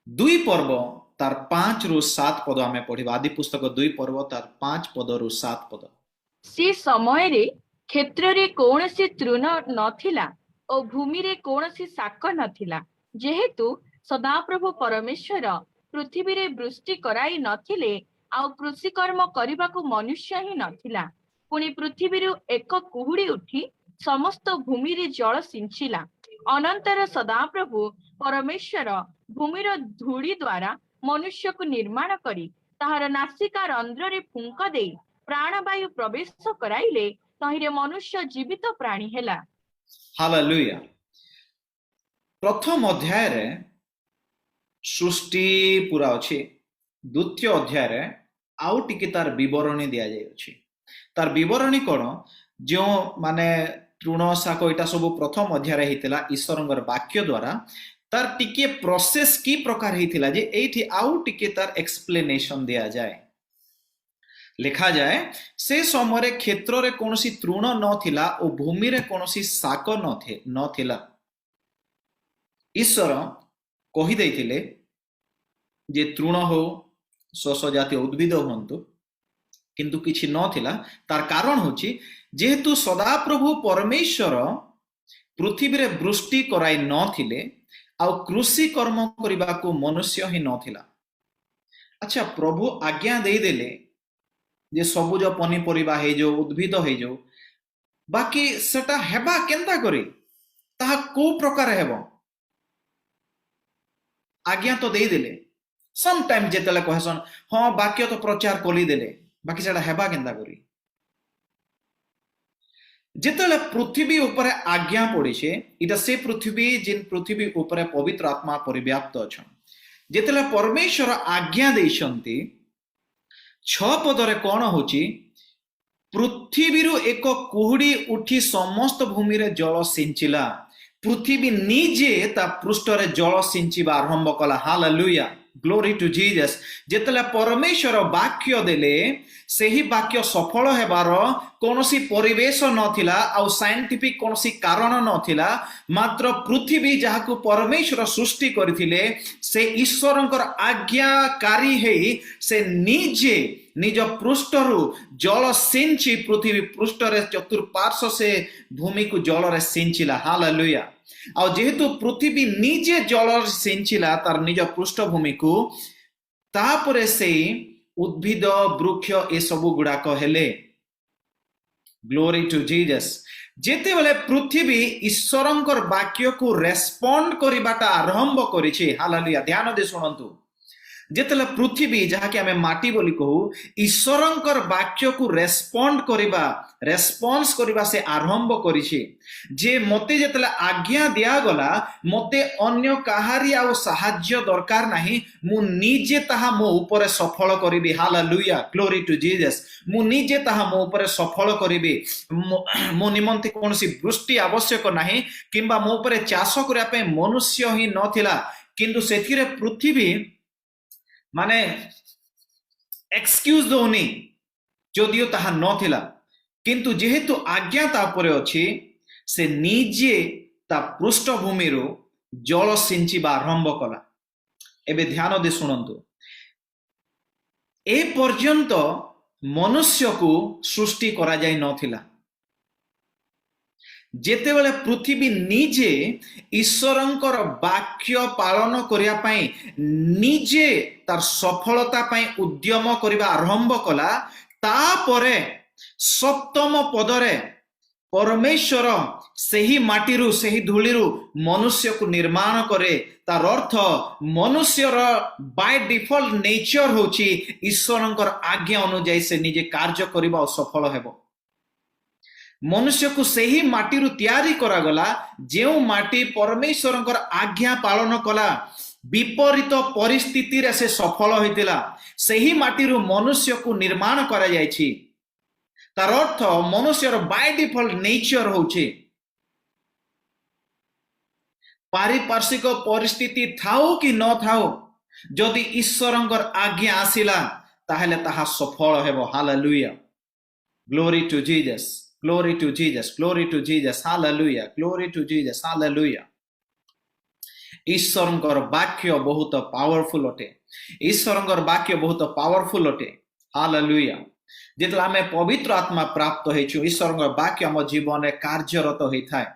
2 पर्व तार 5 रु 7 पद आमे पढ़िबा। आदि पुस्तक 2 पर्व तार 5 पद रु 7 पद। से समय रे क्षेत्र रे कौनसी तृण नथिला और भूमि रे कौनसी शाक नथिला, जेहेतु सदाप्रभु परमेश्वर पृथ्वी रे वृष्टि कराई नथिले आउ कृषि कर्म करबाकू मनुष्य ही नथिला। पुणी पृथ्वी रू एक कुहुड़ी उठी समस्त भूमि रे जल सिंचिला। अनंतर सदाप्रभु परमेश्वर भूमिर धूड़ी द्वारा मनुष्य को निर्माण करी ताहार नासिका रंध्र रे फुंक देई प्राणवायु प्रवेश कराइले, तहिरे मनुष्य जीवित प्राणी हेला। हालेलुया। प्रथम अध्याय रे सृष्टि पूरा अछि। द्वितीय अध्याय रे आउ टिके तार विवरणी दिया जाय अछि। तार विवरणी कोन, जो माने तृण शाक इटा सब प्रथम अध्याय रे हितला ईश्वरंगर वाक्य द्वारा। तार टिके प्रोसेस की प्रकार हितला जे एठी आउ टिके तार एक्सप्लेनेशन दिया जाए। लिखा जाए, से समय क्षेत्र रे कोनसी तृण नथिला और भूमि रे कोनसी शाक नथिला। ईश्वर कहि दैथिले जे तृण हो, शस्य जातीय उद्भिद हुंतु, किंतु किछि नथिला। तार कारण होछि जेहेतु सदाप्रभु परमेश्वर पृथ्वी रे वृष्टि कराई नथिले आ कृषि कर्म करबाकू मनुष्य ही नथिला। अच्छा, प्रभु आज्ञा दे देले जे सबुज पनीपरिबा हे जो, उद्भिद हे जो, बाकी सेटा हेबा केंता करी, ताहा को प्रकार हेबो, आज्ञा तो दे देले। सम टाइम जेतले कहसन हां वाक्य तो प्रचार कली देले, बाकी सेटा हेबा केंता करी। जेतले पृथ्वी ऊपर आज्ञा पड़ीछे, इटा से पृथ्वी जिन पृथ्वी ऊपर पवित्र आत्मा परिव्याप्त अछन। जेतले परमेश्वर आज्ञा देइछंती 6 पदरे कोन होची, पृथ्वी रु एक कुहुड़ी उठी समस्त भूमि रे जल सिंचिला। पृथ्वी निजे ता पृष्ठ रे जल सिंचिबा आरंभ कला। Hallelujah, glory to Jesus. जेतले परमेश्वर वाक्य देले, सेही वाक्य सफल हेबार कोनोसी परिवेश नथिला आ साइंटिफिक कोनोसी कारण नथिला। मात्र पृथ्वी जहाकू परमेश्वर सृष्टि करथिले, से ईश्वरंकर आज्ञाकारी हेई से निजे निज पृष्ठरु जल सिंची पृथ्वी पृष्ठ रे चतुर्पार्श्व से भूमि को जल रे सिंचिला। हालेलुया। आ जेहेतु पृथ्वी निजे जल सिंचिला तार निज पृष्ठभूमि को, तापरे से उद्भिद वृक्ष ए सबु गुड़ाक हेले। Glory to Jesus. जेते बेले पृथ्वी ईश्वरंकर वाक्य को रेस्पोंड करिबाटा आरंभ करिछि। हालेलुया। ध्यान दे सुनंतु। जेतले पृथ्वी जहा कि हमें माटी बोली कहू, ईश्वरंकर वाक्य को रेस्पोंड करिबा, रेस्पॉन्स करिबा से आरंभ करिछि। जे मते जेतले आज्ञा दिया गला, मते अन्य काहारी आ सहाय्य दरकार नाही, मु निजे ताहा मो ऊपर सफल करिबी। Hallelujah, glory to Jesus. मु निजे ताहा मो ऊपर सफल करिबी। मो निमंते कोनसी वृष्टि आवश्यक नाही, किंबा मो ऊपर चाष करिया पे मनुष्य ही नथिला, किंतु सेथिरे पृथ्वी माने एक्सक्यूज दोनी जदियो ताहा नथिला, किंतु जेहेतु आज्ञा ता परे अछि, से निजे ता पृष्ठभूमि रो जल सिंचिबा आरंभ कला। एबे ध्यान दे सुनंतु। ए पर्यंत मनुष्य को सृष्टि करा जाय नथिला। जेतेबेले पृथ्वी निजे ईश्वरंकर वाक्य पालन करिया पई निजे तार सफलता पई उद्यम करिबा आरंभ कला, तापरे सप्तम पदरे परमेश्वर सही माटीरू सही धूलिरू मनुष्य को निर्माण करे तार अर्थ मनुष्यर बाय डिफॉल्ट नेचर होची ईश्वरंकर आज्ञा अनुसार से निजे कार्य करिबा और सफल हेबो मनुष्य को सही माटीरू तैयारी करा गला जेउ माटी परमेश्वरंकर आज्ञा पालन कला विपरीत परिस्थिति रे से सफल होइतिला सही माटीरू मनुष्य को निर्माण करा जायछि तार अर्थ मनुष्यर बाय डिफॉल्ट नेचर होचे पारिपार्श्विक परिस्थिति थाओ कि न थाओ जदि ईश्वरंकर आज्ञा आसिला ताहेले ताहा सफल हेबो hallelujah glory to Jesus glory to Jesus glory to Jesus hallelujah glory to Jesus hallelujah ईश्वरंकर वाक्य बहुत पावरफुल अटे ईश्वरंकर वाक्य बहुत पावरफुल अटे हालेलुया जितला आमे पवित्र आत्मा प्राप्त होइछु ईश्वरंकर वाक्य हम जीवन रे कार्यरत होइथाय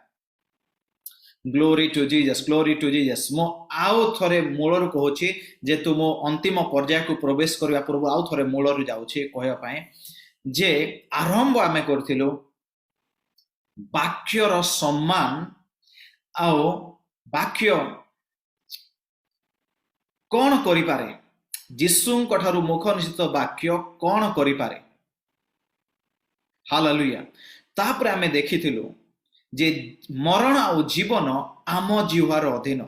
ग्लोरी टू जीसस मो आउ थरे मूलर कहूची जेतु मो अंतिम पर्याय को प्रवेश करबा पूर्व आउ थरे मूलर जाउची कहया पाए जे आरंभ आमे करथिलु वाक्यर सम्मान आउ वाक्य कौन करि पारे जीसुंक ठारू मुख निश्चित वाक्य कौन करि पारे हालेलुया तापर आमे देखिथिलु जे मरण आउ जीवन आम जिह्वार अधीन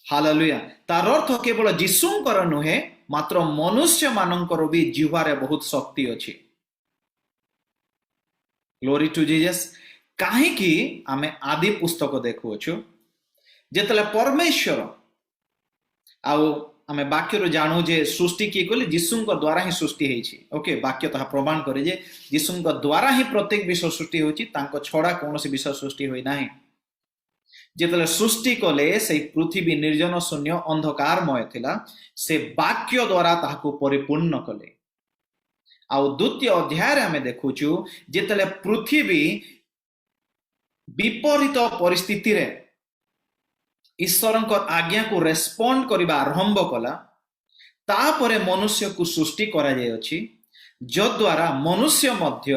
हालेलुया तार अर्थ केवल जीसुंकर नुहे मात्र मनुष्य मानकर भी जिह्वारे बहुत शक्ति अछि ग्लोरी टू जीसस काहे कि आमे आदि पुस्तक देखुछु जेतले परमेश्वर आउ आमे वाक्य रो जानू जे सृष्टि की कहले जीसुंक द्वारा ही सृष्टि हेछि ओके वाक्य तहा प्रमाण करे जे जीसुंक द्वारा ही प्रत्येक विषय सृष्टि होछि तांको छोड़ा कोनोसी विषय सृष्टि होई नाही जेतले सृष्टि कले से पृथ्वी निर्जन शून्य अंधकारमय थिला से वाक्य द्वारा ताहाको परिपूर्ण कले आउ द्वितीय अध्याय रे आमे देखुछु जेतले पृथ्वी विपरीत परिस्थिति रे ईश्वरंकर आज्ञा को रेस्पोंड करिबा आरंभ कला तापरे मनुष्य को सृष्टि करा जाय अछि जद्वारा मनुष्य मध्य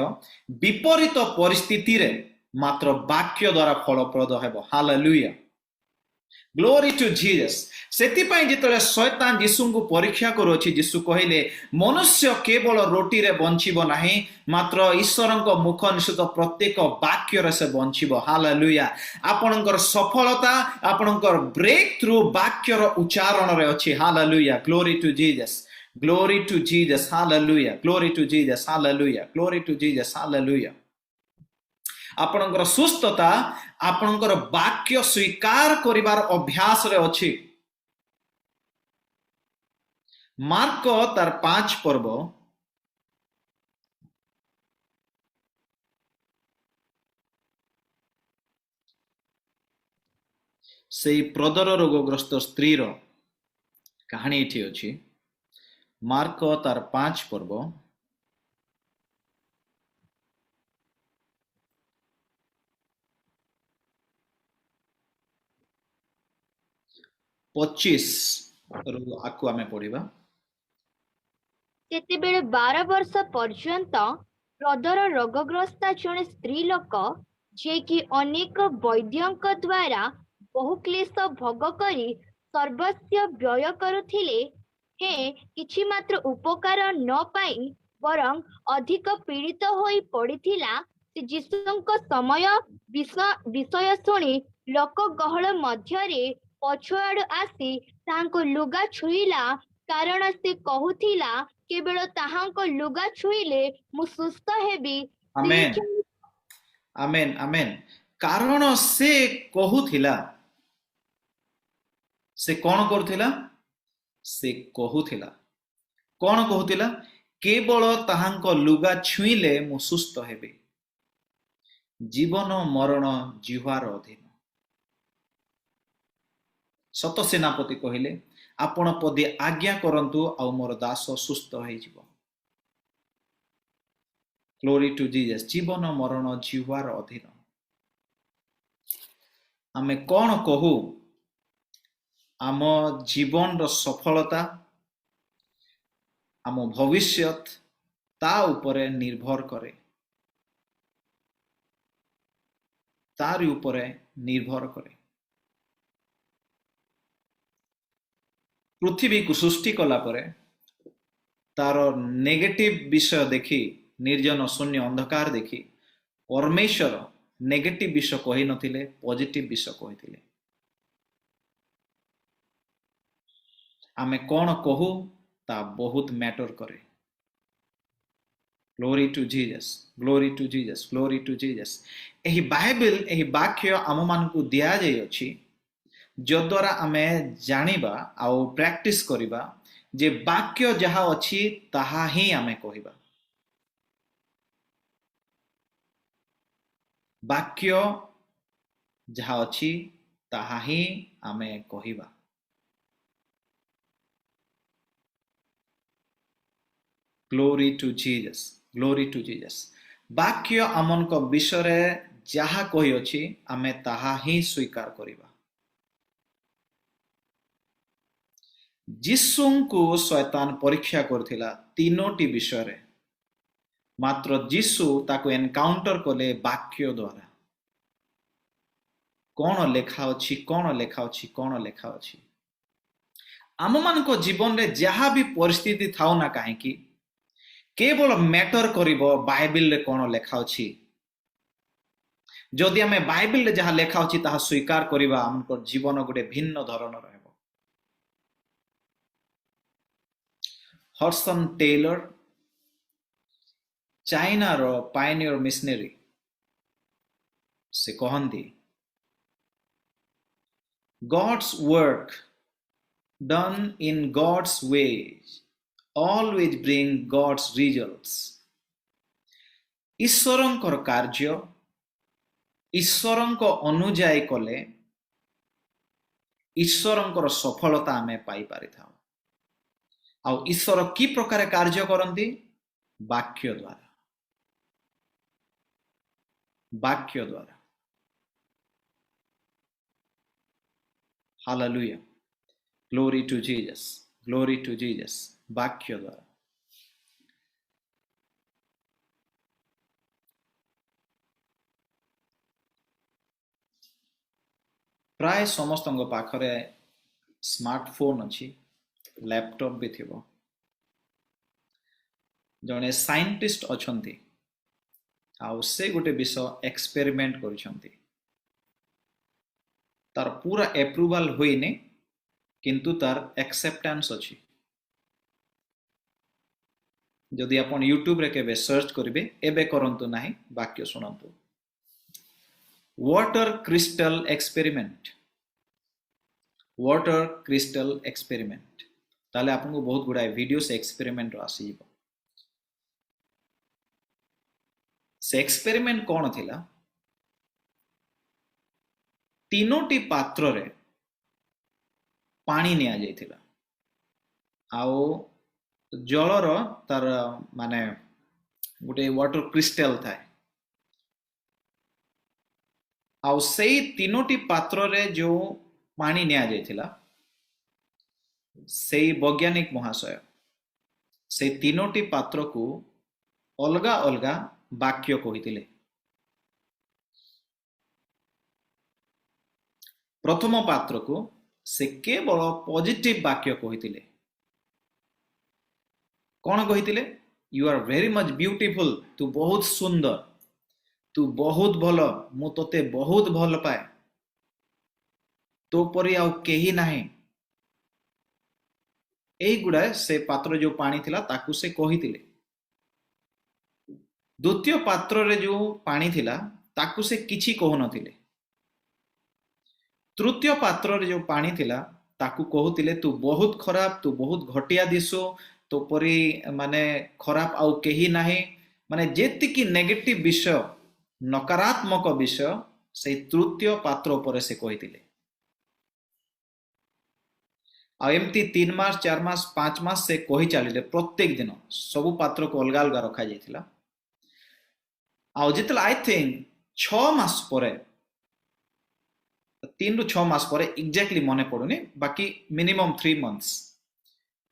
विपरीत परिस्थिति रे मात्र वाक्य द्वारा फलप्रद हेबो हालेलुया ग्लोरी टू जीसस सेति पई जेतले शैतान यीशु को परीक्षा करोछि यीशु कहिले मनुष्य केवल रोटी रे बंचिबो नाही मात्र ईश्वरंक मुख निश्चित प्रत्येक वाक्य रे से बंचिबो हालेलुया आपनकर सफलता आपनकर ब्रेक थ्रू वाक्य रो उच्चारण रे अछि hallelujah glory to Jesus hallelujah glory to Jesus hallelujah glory to Jesus hallelujah आपनकर सुस्थता आपनकर वाक्य स्वीकार करिवार अभ्यास रे अछि मार्क तार 5 पर्व से प्रदर रोगग्रस्त स्त्री रो कहानी एठी अछि मार्क तार 5 पर्व 25 आकु आमे पढ़िबा ଯେତେବେଳେ 12 ବର୍ଷ ପର୍ଯ୍ୟନ୍ତ ହୃଦର ରୋଗଗ୍ରସ୍ତ ଜଣେ ସ୍ତ୍ରୀ ଲୋକ ଯିଏକି ଅନେକ ବୈଦ୍ୟଙ୍କ ଦ୍ୱାରା ବହୁ କ୍ଲେଶ ଭୋଗ କରି ସର୍ବସ୍ୱ ବ୍ୟୟ କରୁଥିଲେ ହେଁ କିଛି ମାତ୍ର ଉପକାର ନ ପାଇ ବରଂ ଅଧିକ ପୀଡ଼ିତ ହୋଇ ପଡ଼ିଥିଲା ସେ ଯୀଶୁଙ୍କ ସମୟ ବିଷୟ ଶୁଣି ଲୋକ ଗହଳ ମଧ୍ୟରେ ପଛଆଡ଼ୁ ଆସି ତାହାଙ୍କ ଲୁଗା ଛୁଇଁଲା କାରଣ ସେ କହୁଥିଲା କେବଳ ତାହାଙ୍କ ଲୁଗା ଛୁଇଁଲେ ମୁଁ ସୁସ୍ଥ ହେବି ଆମେନ୍ ଆମେନ୍ ଆମେନ୍ କାରଣ ସେ କହୁଥିଲା ସେ କଣ କରୁଥିଲା ସେ କହୁଥିଲା କଣ କହୁଥିଲା କେବଳ ତାହାଙ୍କ ଲୁଗା ଛୁଇଁଲେ ମୁଁ ସୁସ୍ଥ ହେବି ଜୀବନ ମରଣ ଜିହ୍ୱାର ଅଧୀନ सत सेनापति कहले आपण पदे आज्ञा करंतु आउ मोर दास सुस्थ होइजिवो ग्लोरी टू जीसस जीवन मरण जिह्वार अधीन आमे कोन कहू आम जीवन रो सफलता आम भविष्यत ता उपरे निर्भर करे तार उपरे निर्भर करे। पृथ्वी को सृष्टि कला परे तार नेगेटिव विषय देखी निर्जन शून्य अंधकार देखी परमेश्वर नेगेटिव विषय कही नथिले, पॉजिटिव विषय कहिथिले। आमे कोन कहू ता बहुत मैटर करे। Glory to Jesus, glory to Jesus, glory to Jesus. एही बाइबल एही वाक्य आम मान को दिया जाय अछि जद्वारा आमे जानिबा आउ प्रैक्टिस करिबा जे वाक्य जहा अछि ताहा ही आमे कहिबा। वाक्य जहा अछि ताहा ही आमे कहिबा। Glory to Jesus, glory to Jesus. वाक्य आमन को विषय रे जहा कहि अछि आमे ताहा ही स्वीकार करिबा। जिसु को शैतान परीक्षा करथिला तीनोटी विषय रे, मात्र जिसु ताको एनकाउंटर कले वाक्य द्वारा। कौन लेखा अछि, कौन लेखा अछि, कौन लेखा अछि। आम मान को जीवन रे जहा भी परिस्थिति थाउ ना काहे कि केवल मैटर करिवो बाइबल रे कौन लेखा अछि। जदि आमे बाइबल रे जहा लेखा अछि ताहा स्वीकार करिबा हमको जीवन गोटे भिन्न धरण रहबो। हडसन टेलर चाइना रो पायनियर मिशनरी से कहंती God's work done in God's ways always bring God's results। ईश्वरंकर कार्य ईश्वरंक अनुजाई कले ईश्वरंकर सफलता आमे पाई पारिथाउ। आ ईश्वर की प्रकार कार्य करंती? वाक्य द्वारा, वाक्य द्वारा। Hallelujah, glory to Jesus, glory to Jesus. वाक्य द्वारा। प्राय समस्त पाखरे स्मार्टफोन अच्छी, लैपटॉप भी थिबो। जने साइंटिस्ट अछंती आउ से गोटे विषय एक्सपेरिमेंट करिसंती। तार पूरा एप्रूवल होइने किंतु तार एक्सेप्टेंस अछि। जदि आपण यूट्यूब रे केबे सर्च करिवे, एबे करंतु नाही, वाक्य सुनंतु। Water crystal experiment, water crystal experiment. ताले आपनको बहुत गुडाय वीडियो से एक्सपेरिमेंट आसी। से एक्सपेरिमेंट कौन थिला? तीनोटी पात्र रे पानी निया जाइथिला आउ जलर तार माने गोटे वाटर क्रिस्टल थाए। आउ सेई तीनोटी पात्र रे जो पानी निया जाइथिला सेई वैज्ञानिक महाशय से तीनोटी पात्र को अलगा अलगा वाक्य कहिथिले। प्रथम पात्र को से केवल पॉजिटिव वाक्य कहिथिले। कौन कहिथिले? You are very much beautiful, तू बहुत सुंदर, तू बहुत भल, मु तोते बहुत भल पाए, तो परी आउ केही नाही। एई गुडा से पात्र जो पानी थिला ताकू से कहिथिले। द्वितीय पात्र रे जो पानी थिला ताकू से किछि कहु नथिले। तृतीय पात्र रे जो पानी थिला ताकू कहूतिले तू बहुत खराब, तू बहुत घटिया दिसो, तो परी माने खराब आउ केही नाही। माने जेतिकी नेगेटिव विषय, नकारात्मक विषय से तृतीय पात्र उपरे से कहिथिले। आ एमती 3 मास 4 मास 5 मास से कही चलिले। प्रत्येक दिन सबु पात्र को अलग अलग रखा जाइथिला। आ जितला आई थिंक 6 मास परे, 3 रु 6 मास परे, एग्जैक्टली मने पड़ुनी, बाकी मिनिमम 3 मंथ्स,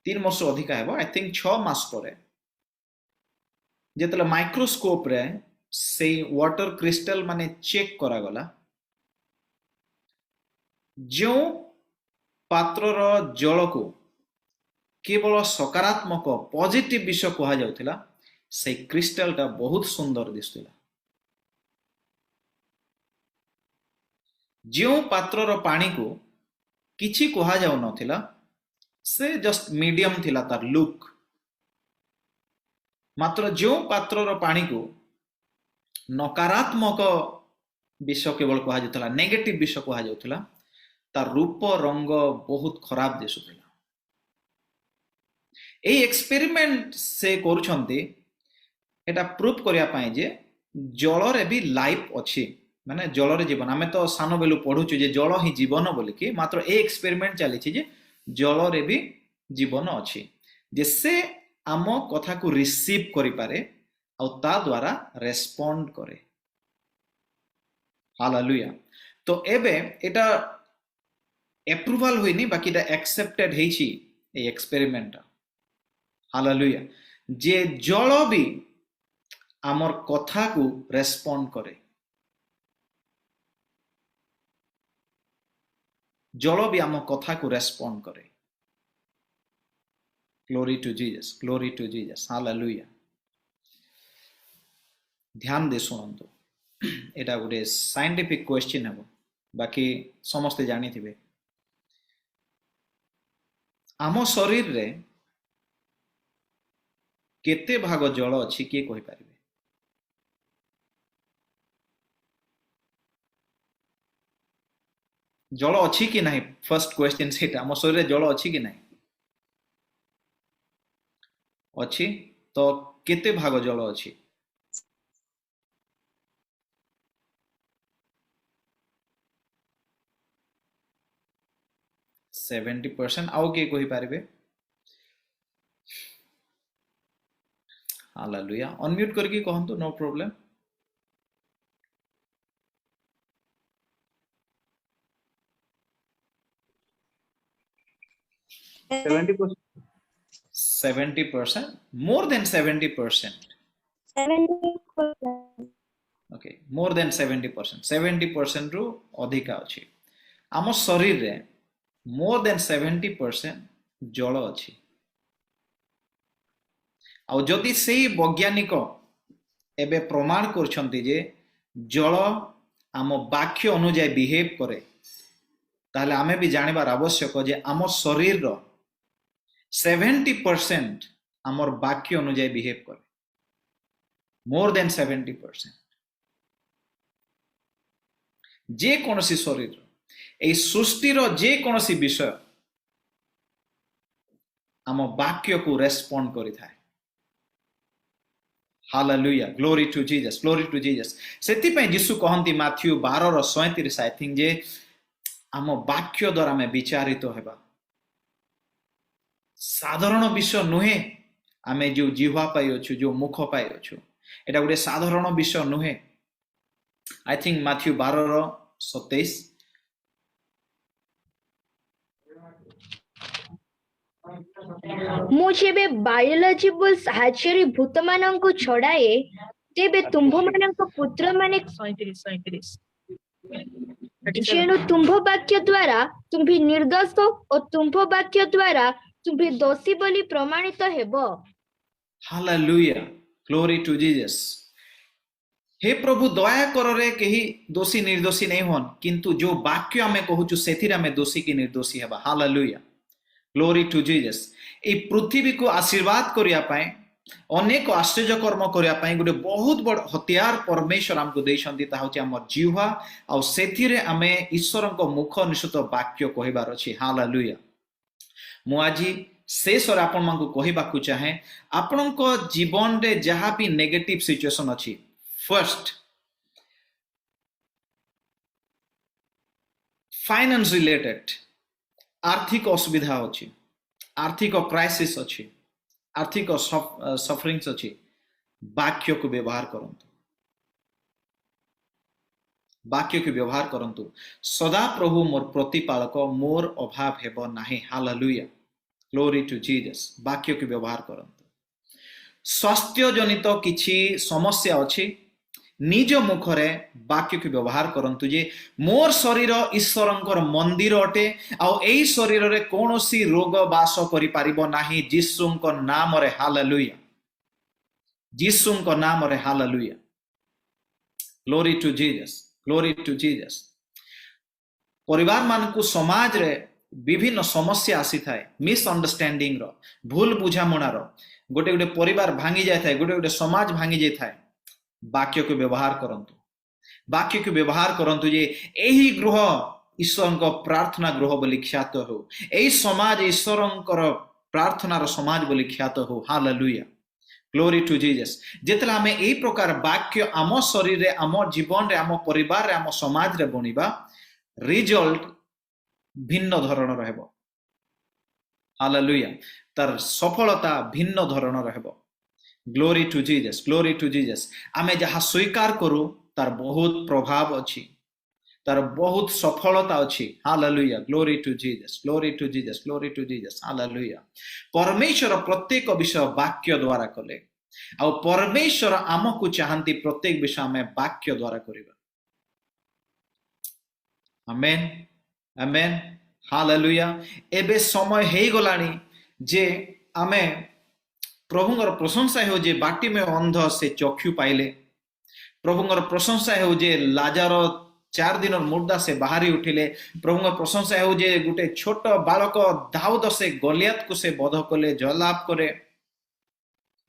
3 वर्ष अधिक हेबो। आई थिंक 6 मास परे जितला माइक्रोस्कोप रे से वाटर क्रिस्टल माने चेक करा गला जो पात्रर जल को केवल सकारात्मक पॉजिटिव विषय कह जाउथिला से क्रिस्टल टा बहुत सुंदर दिसुला। जो पात्रर पानी को किछि कह जाउ नथिला से जस्ट मीडियम थिला तार लुक। मात्र जो पात्रर पानी को नकारात्मक विषय केवल कह जाउथिला, नेगेटिव विषय कह जाउथिला, तार रूप रंग बहुत खराब दिसुथिला। एई एक्सपेरिमेंट से करूछंती एटा प्रूफ करिया पाए जे जल रे भी लाइफ अछि, माने जल रे जीवन। आमे तो सानो बेलु पढुछु जे जल ही जीवन बोली कि, मात्र ए एक्सपेरिमेंट चली जे जल रे भी जीवन अछि, जे से आम कथा को रिसीव करि पारे और ता द्वारा रेस्पोंड करे। हालेलुया। तो एबे एटा एप्रूवल होइनी, बाकी एटा एक्सेप्टेड हेछि ए एक्सपेरिमेंट। हालेलुया। जे जल भी आमर कथा को रेस्पोंड करे, जल भी आम कथा को रेस्पोंड करे। Glory to Jesus, glory to Jesus. Hallelujah. ध्यान दे सुनंतु, एटा गोटे साइंटिफिक क्वेश्चन हेबो, बाकी समस्ते जानी थिबे। आम शरीर रे केते भाग जल अछि किए कहि पारिबे? जल अछि कि नहीं? फर्स्ट क्वेश्चन सेटा, आम शरीर रे जल अछि कि नहीं? अछि। तो केते भाग जल अछि? Seventy percent. आउ किए कहि पारिबे? हालेलुया। अनम्यूट करके कहंतु, no problem. Seventy percent, more than 70%। Okay, more than 70%, 70% रु अधिका अछि। आम शरीर रे मोर देन 70% जल अछि। आउ जदि सेही वैज्ञानिक एबे प्रमाण करछंती जे जल आम वाक्य अनुଯାयी बिहेव करे, ताहले आमे भी जानिबार आवश्यक जे आम शरीर रो 70% आमर वाक्य अनुଯାयी बिहेव करे, मोर देन 70%। जे कोनोसी शरीर ए सृष्टि रो जे कोनोसी विषय आम वाक्य को रेस्पोंड करि थाए। Hallelujah. Glory to Jesus, glory to Jesus. सेति पे यीशु कहंती माथ्यू 12:37 आई थिंक जे आम वाक्य द्वारा में विचारित हेबा। साधारण विषय नुहे, आमे जो जिह्वा पाई अछु, जो मुख पाई अछु, एटा गोटे साधारण विषय नुहे। I think Matthew 12:27। ମୁଁ ଯେବେ ବାୟୋଲୋଜିକାଲ ସାହାଯ୍ୟରେ ଭୂତମାନଙ୍କୁ ଛଡ଼ାଏ, ତେବେ ତୁମ୍ଭମାନଙ୍କ ପୁତ୍ରମାନେ ଯେଣୁ ତୁମ୍ଭ ବାକ୍ୟ ଦ୍ୱାରା ତୁମ୍ଭେ ନିର୍ଦ୍ଦୋଷ ଓ ତୁମ୍ଭ ବାକ୍ୟ ଦ୍ୱାରା ତୁମ୍ଭେ ଦୋଷୀ ବୋଲି ପ୍ରମାଣିତ ହେବ। हालेलुया। Glory to Jesus. हे प्रभु दया कर रे केही दोषी निर्दोषी नहीं होन, किंतु जो वाक्य आमे कहूछु सेथिर आमे दोषी की निर्दोषी हेबा। हालेलुया। Glory to Jesus. ए पृथ्वी को आशीर्वाद करिया पाए, अनेक आश्चर्य कर्म करिया पाए गोटे बहुत बड़ हथियार परमेश्वर हमको देइछंती, ता होछि हमर जिह्वा, आ सेथिरे आमे ईश्वरक मुख निश्चित वाक्य कहिबार अछि। हालेलुया। मु आजी शेष और आपण मानकु कहिबाकू चाहे, आपणक जीवन रे जहाँ भी नेगेटिव सिचुएशन अछि, फर्स्ट फाइनेंस रिलेटेड आर्थिक असुविधा अछि, आर्थिक क्राइसिस अछि, आर्थिक सफरिंग्स अछि, वाक्य को व्यवहार करंतु, वाक्य को व्यवहार करंतु। सदा प्रभु मोर प्रतिपालक, मोर अभाव हेबो नाही। हालेलुया। Glory to Jesus. वाक्य को व्यवहार करंतु। स्वास्थ्य जनित किछि समस्या अछि, निज मुखरे वाक्य को व्यवहार करंतु जे मोर शरीर ईश्वरंकर मंदिर अटे आ एई शरीर रे कोनोसी रोग वास करि पारिबो नाही यीशुंक नाम रे हालेलुया यीशुंक नाम रे hallelujah glory to Jesus glory to Jesus परिवार मान को समाज रे विभिन्न समस्या आसी थाए मिसअंडरस्टैंडिंग रो भूल बुझामणा रो गोटे गोटे परिवार भांगी जाय थाए गोटे गोटे समाज भांगी जाय थाए वाक्य को व्यवहार करंतु वाक्य को व्यवहार करंतु जे एही गृह ईश्वरंक प्रार्थना गृह बोली ख्यात हो एही समाज ईश्वरंकर प्रार्थना रो समाज बोली ख्यात हो हालेलुया ग्लोरी टू जीसस जेतला हमें एही प्रकार वाक्य आम शरीर रे आम जीवन रे आम परिवार रे आम समाज रे बनिबा रिजल्ट भिन्न धरण रहबो हालेलुया तार सफलता भिन्न धरण रहबो ग्लोरी टू जीसस आमे जहा स्वीकार करू तार बहुत प्रभाव अछि तार बहुत सफलता अछि hallelujah glory to Jesus hallelujah परमेश्वर प्रत्येक विषय वाक्य द्वारा कले आ परमेश्वर आमको चाहंती प्रत्येक विषय में वाक्य द्वारा करिबा आमेन आमेन हालेलुया एबे समय हेई गलानी जे आमे प्रभुंगर प्रशंसा हो जे बाटी में अंध से चक्षु पाइले प्रभुंगर प्रशंसा हो जे लाजार 4 दिन मुर्दा से बाहरी उठिले प्रभुंगर प्रशंसा हो जे गुटे छोट बालक दाऊद से गलियात को से बध कले जयलाभ करे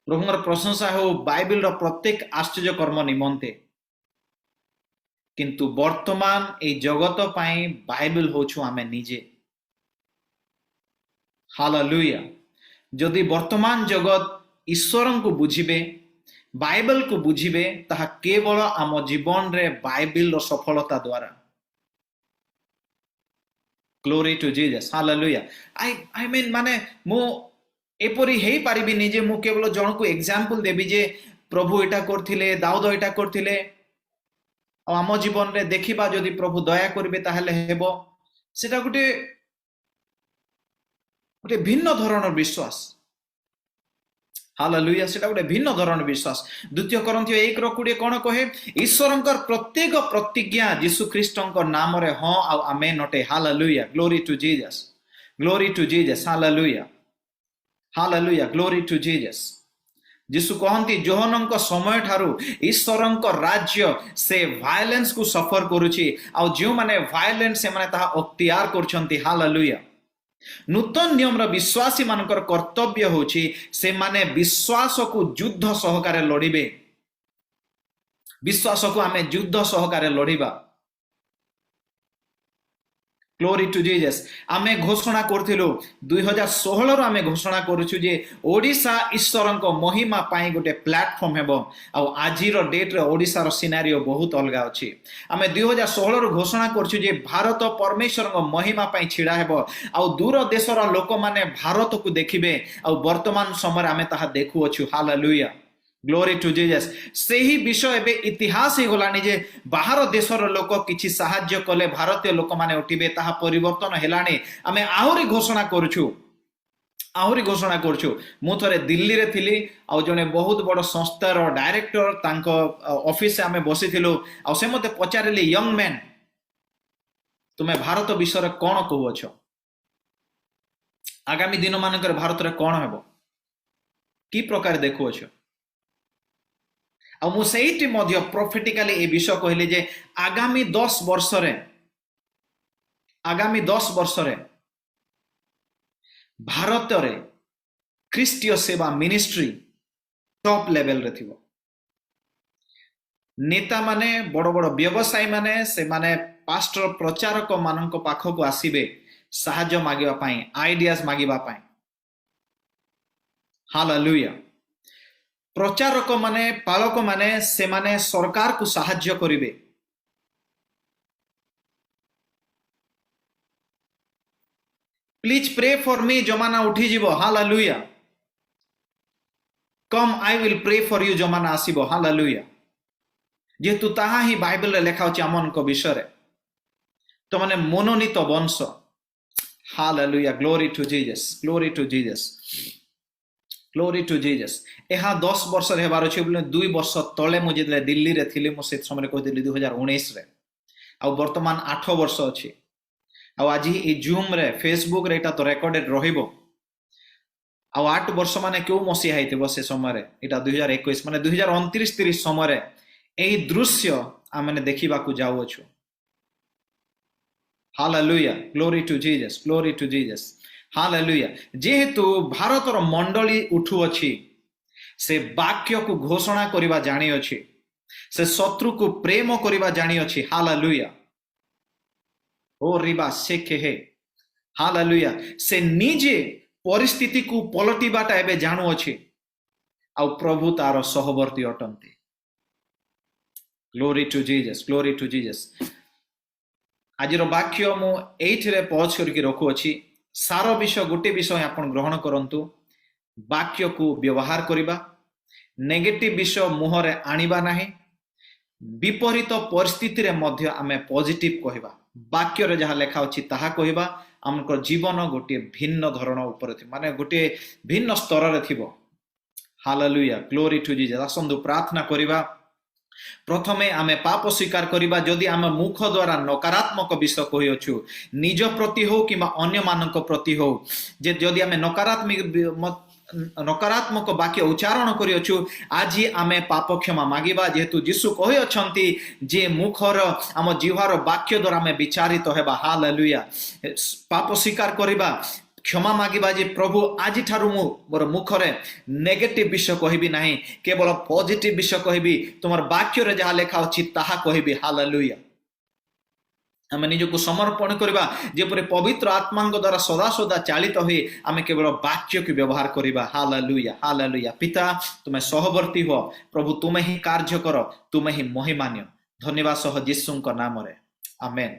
प्रभुंगर प्रशंसा हो बाइबल रो प्रत्येक आश्चर्य कर्म निमंते किंतु वर्तमान ए जगत पाई बाइबल होछु आमे निजे हालेलुया जदि वर्तमान जगत ईश्वरन को बुझिबे बाइबल को बुझिबे ताहा केवल आम जीवन रे बाइबल रो सफलता द्वारा glory to Jesus hallelujah I mean माने मो एपरी हेई पारिबि नि जे मो केवल जण को एग्जांपल देबी जे प्रभु एटा करथिले दाऊद एटा करथिले आम जीवन रे देखिबा जदि प्रभु दया करिबे ताहले हेबो सेटा गुटे गोटे भिन्न धरणर विश्वास हालेलुया सेटा गोटे भिन्न धरणर विश्वास द्वितीय कोरिन्थियो 1:20 कोन कहे ईश्वरंकर प्रत्येक प्रतिज्ञा यीशु ख्रीष्टंकर नाम रे हां आ आमेन अटे hallelujah glory to Jesus hallelujah hallelujah glory to Jesus Yeshu कहंती जोहनंक समय ठारू ईश्वरंक राज्य से वायलेंस को सफर करूची आ जो माने वायलेंस से माने ता अख्तियार करछंती हालेलुया नूतन नियम रो विश्वासी मानकर कर्तव्य होची से माने विश्वास को युद्ध सहकारे लड़िबे विश्वास को आमे युद्ध सहकारे लड़िबा ग्लोरी टू जीसस आमे घोषणा करथिलु 2016 रो आमे घोषणा करूछु जे ओडिसा ईश्वरंक महिमा पाई गोटे प्लेटफॉर्म हेबो आ आजी रो डेट रे ओडिसा रो सिनेरियो बहुत अलगा अछि आमे 2016 रो घोषणा करछु जे भारत परमेश्वरंक महिमा पाई छिडा हेबो आ दूर देश रो लोक माने भारत को देखिबे आ वर्तमान समय आमे ताहा देखु अछु हालेलुया ग्लोरी टू जीसस सेही विषय एबे इतिहास ही गलानी जे बाहर देशर लोक किछि सहाय्य कले भारतीय लोक माने उठिबे ताहा परिवर्तन हेलानी आमे आहुरी घोषणा करछु मु थरे दिल्ली रे थिली आ जने बहुत बड़ संस्थार डायरेक्टर तांको ऑफिस से आमे बसिथिलु आ से मते पचारिले यंग मैन तुमे भारत विषय रे कोन कहू छ आगामी दिन मानकर भारत रे कोन हेबो की प्रकार देखु छ आ मु सेहिटी मध्य प्रोफेटिकली ए विषय कहले जे आगामी 10 वर्ष रे भारत रे ख्रीष्टीय सेवा मिनिस्ट्री टॉप लेवल रे थिबो नेता माने बड़ बड़ व्यवसायी माने से माने पास्टर प्रचारक मानक पाखो को आसीबे सहाय्य मागिबा पाई आइडियाज मागिबा पाई हालेलुया प्रचारक माने पालक माने से माने सरकार को सहाय्य करिवे प्लीज प्रे फॉर मी जमाना उठी जीवो hallelujah come I will pray for you जमाना आसीबो हालेलुया जेतु ताहा ही बाइबल रे लेखा अछि हमन को विषय रे तो माने मनोनीत वंश hallelujah glory to Jesus glory to Jesus ଏହା 10 ବର୍ଷ ରେ ହେବାର ଅଛି ବୋଲେ 2 ବର୍ଷ ତଳେ ମୁଁ ଯେତେବେଳେ ଦିଲ୍ଲୀ ରେ ଥିଲି ମୁଁ ସେ ସମୟରେ କହିଥିଲି 2019 ରେ ଆଉ ବର୍ତ୍ତମାନ 8 ବର୍ଷ ଅଛି ଆଉ ଆଜି ଏ ଜୁମ୍ ରେ ଫେସବୁକ୍ ରେ ଏଟା ତ ରେକର୍ଡେड ରହିବ ଆଉ 8 ବର୍ଷ ମାନେ କେଉ ମସିହା ହେଇଥିବ ସେ ସମୟରେ ଏଟା 2021 ମାନେ 2029 30 ସମୟରେ ଏହି ଦୃଶ୍ୟ ଆମେ ଦେଖିବାକୁ ଯାଉଅଛୁ hallelujah glory to Jesus hallelujah जेहेतु भारतर मंडली उठू अछि से वाक्य को घोषणा करिबा जानि अछि से शत्रु को प्रेम करिबा जानि अछि हालेलुया ओ रिबा सेखे हे हालेलुया से निजे परिस्थिति को पलटिबाटा एबे जानु अछि आ प्रभु तार सहवर्ती अटंती ग्लोरी टू जीसस आज वाक्य मु एइथिरे पॉज करके रखु अछि सारो विषय गोटे विषय आपण ग्रहण करंतु वाक्य को व्यवहार करिबा नेगेटिव विषय मुहरे आनिबा नाही विपरीत परिस्थिति रे मध्य आमे पॉजिटिव कहिबा वाक्य रे जहा लेखा अछि ताहा कहिबा हमको जीवन गोटे भिन्न धरण ऊपर थि माने गोटे भिन्न स्तर रे थिबो हालेलुया ग्लोरी टू जीसस आसंदु प्रार्थना करिबा प्रथमे आमे पाप स्वीकार करिबा जदि आमे मुख द्वारा नकारात्मक विषय कहि अछु निज प्रति हो किमा अन्य मानक प्रति हो जे जदि आमे नकारात्मक वाक्य उच्चारण करि अछु आज आमे पाप क्षमा मागिबा जेहेतु यीशु कहि अछंती जे मुखर आम जीवार वाक्य द्वारा आमे विचारित हेबा हालेलुया पाप स्वीकार करिबा क्षमा मागिबा जे प्रभु आज ठारू मु मोर मुखरे नेगेटिव विषय कहबी नाही केवल पॉजिटिव विषय कहबी तुमर वाक्य रे जहा लेखा अछि ताहा कहबी हालेलुया आमे निजको समर्पण करबा जेपरे पवित्र आत्मांग द्वारा सदा सदा चालित होई आमे केवल वाक्य के व्यवहार करबा हालेलुया पिता तुमे सहवर्ती हो प्रभु तुमे ही कार्य कर तुमे ही महिमान्य धन्यवाद सह यीशुଙ୍କ नाम रे आमेन।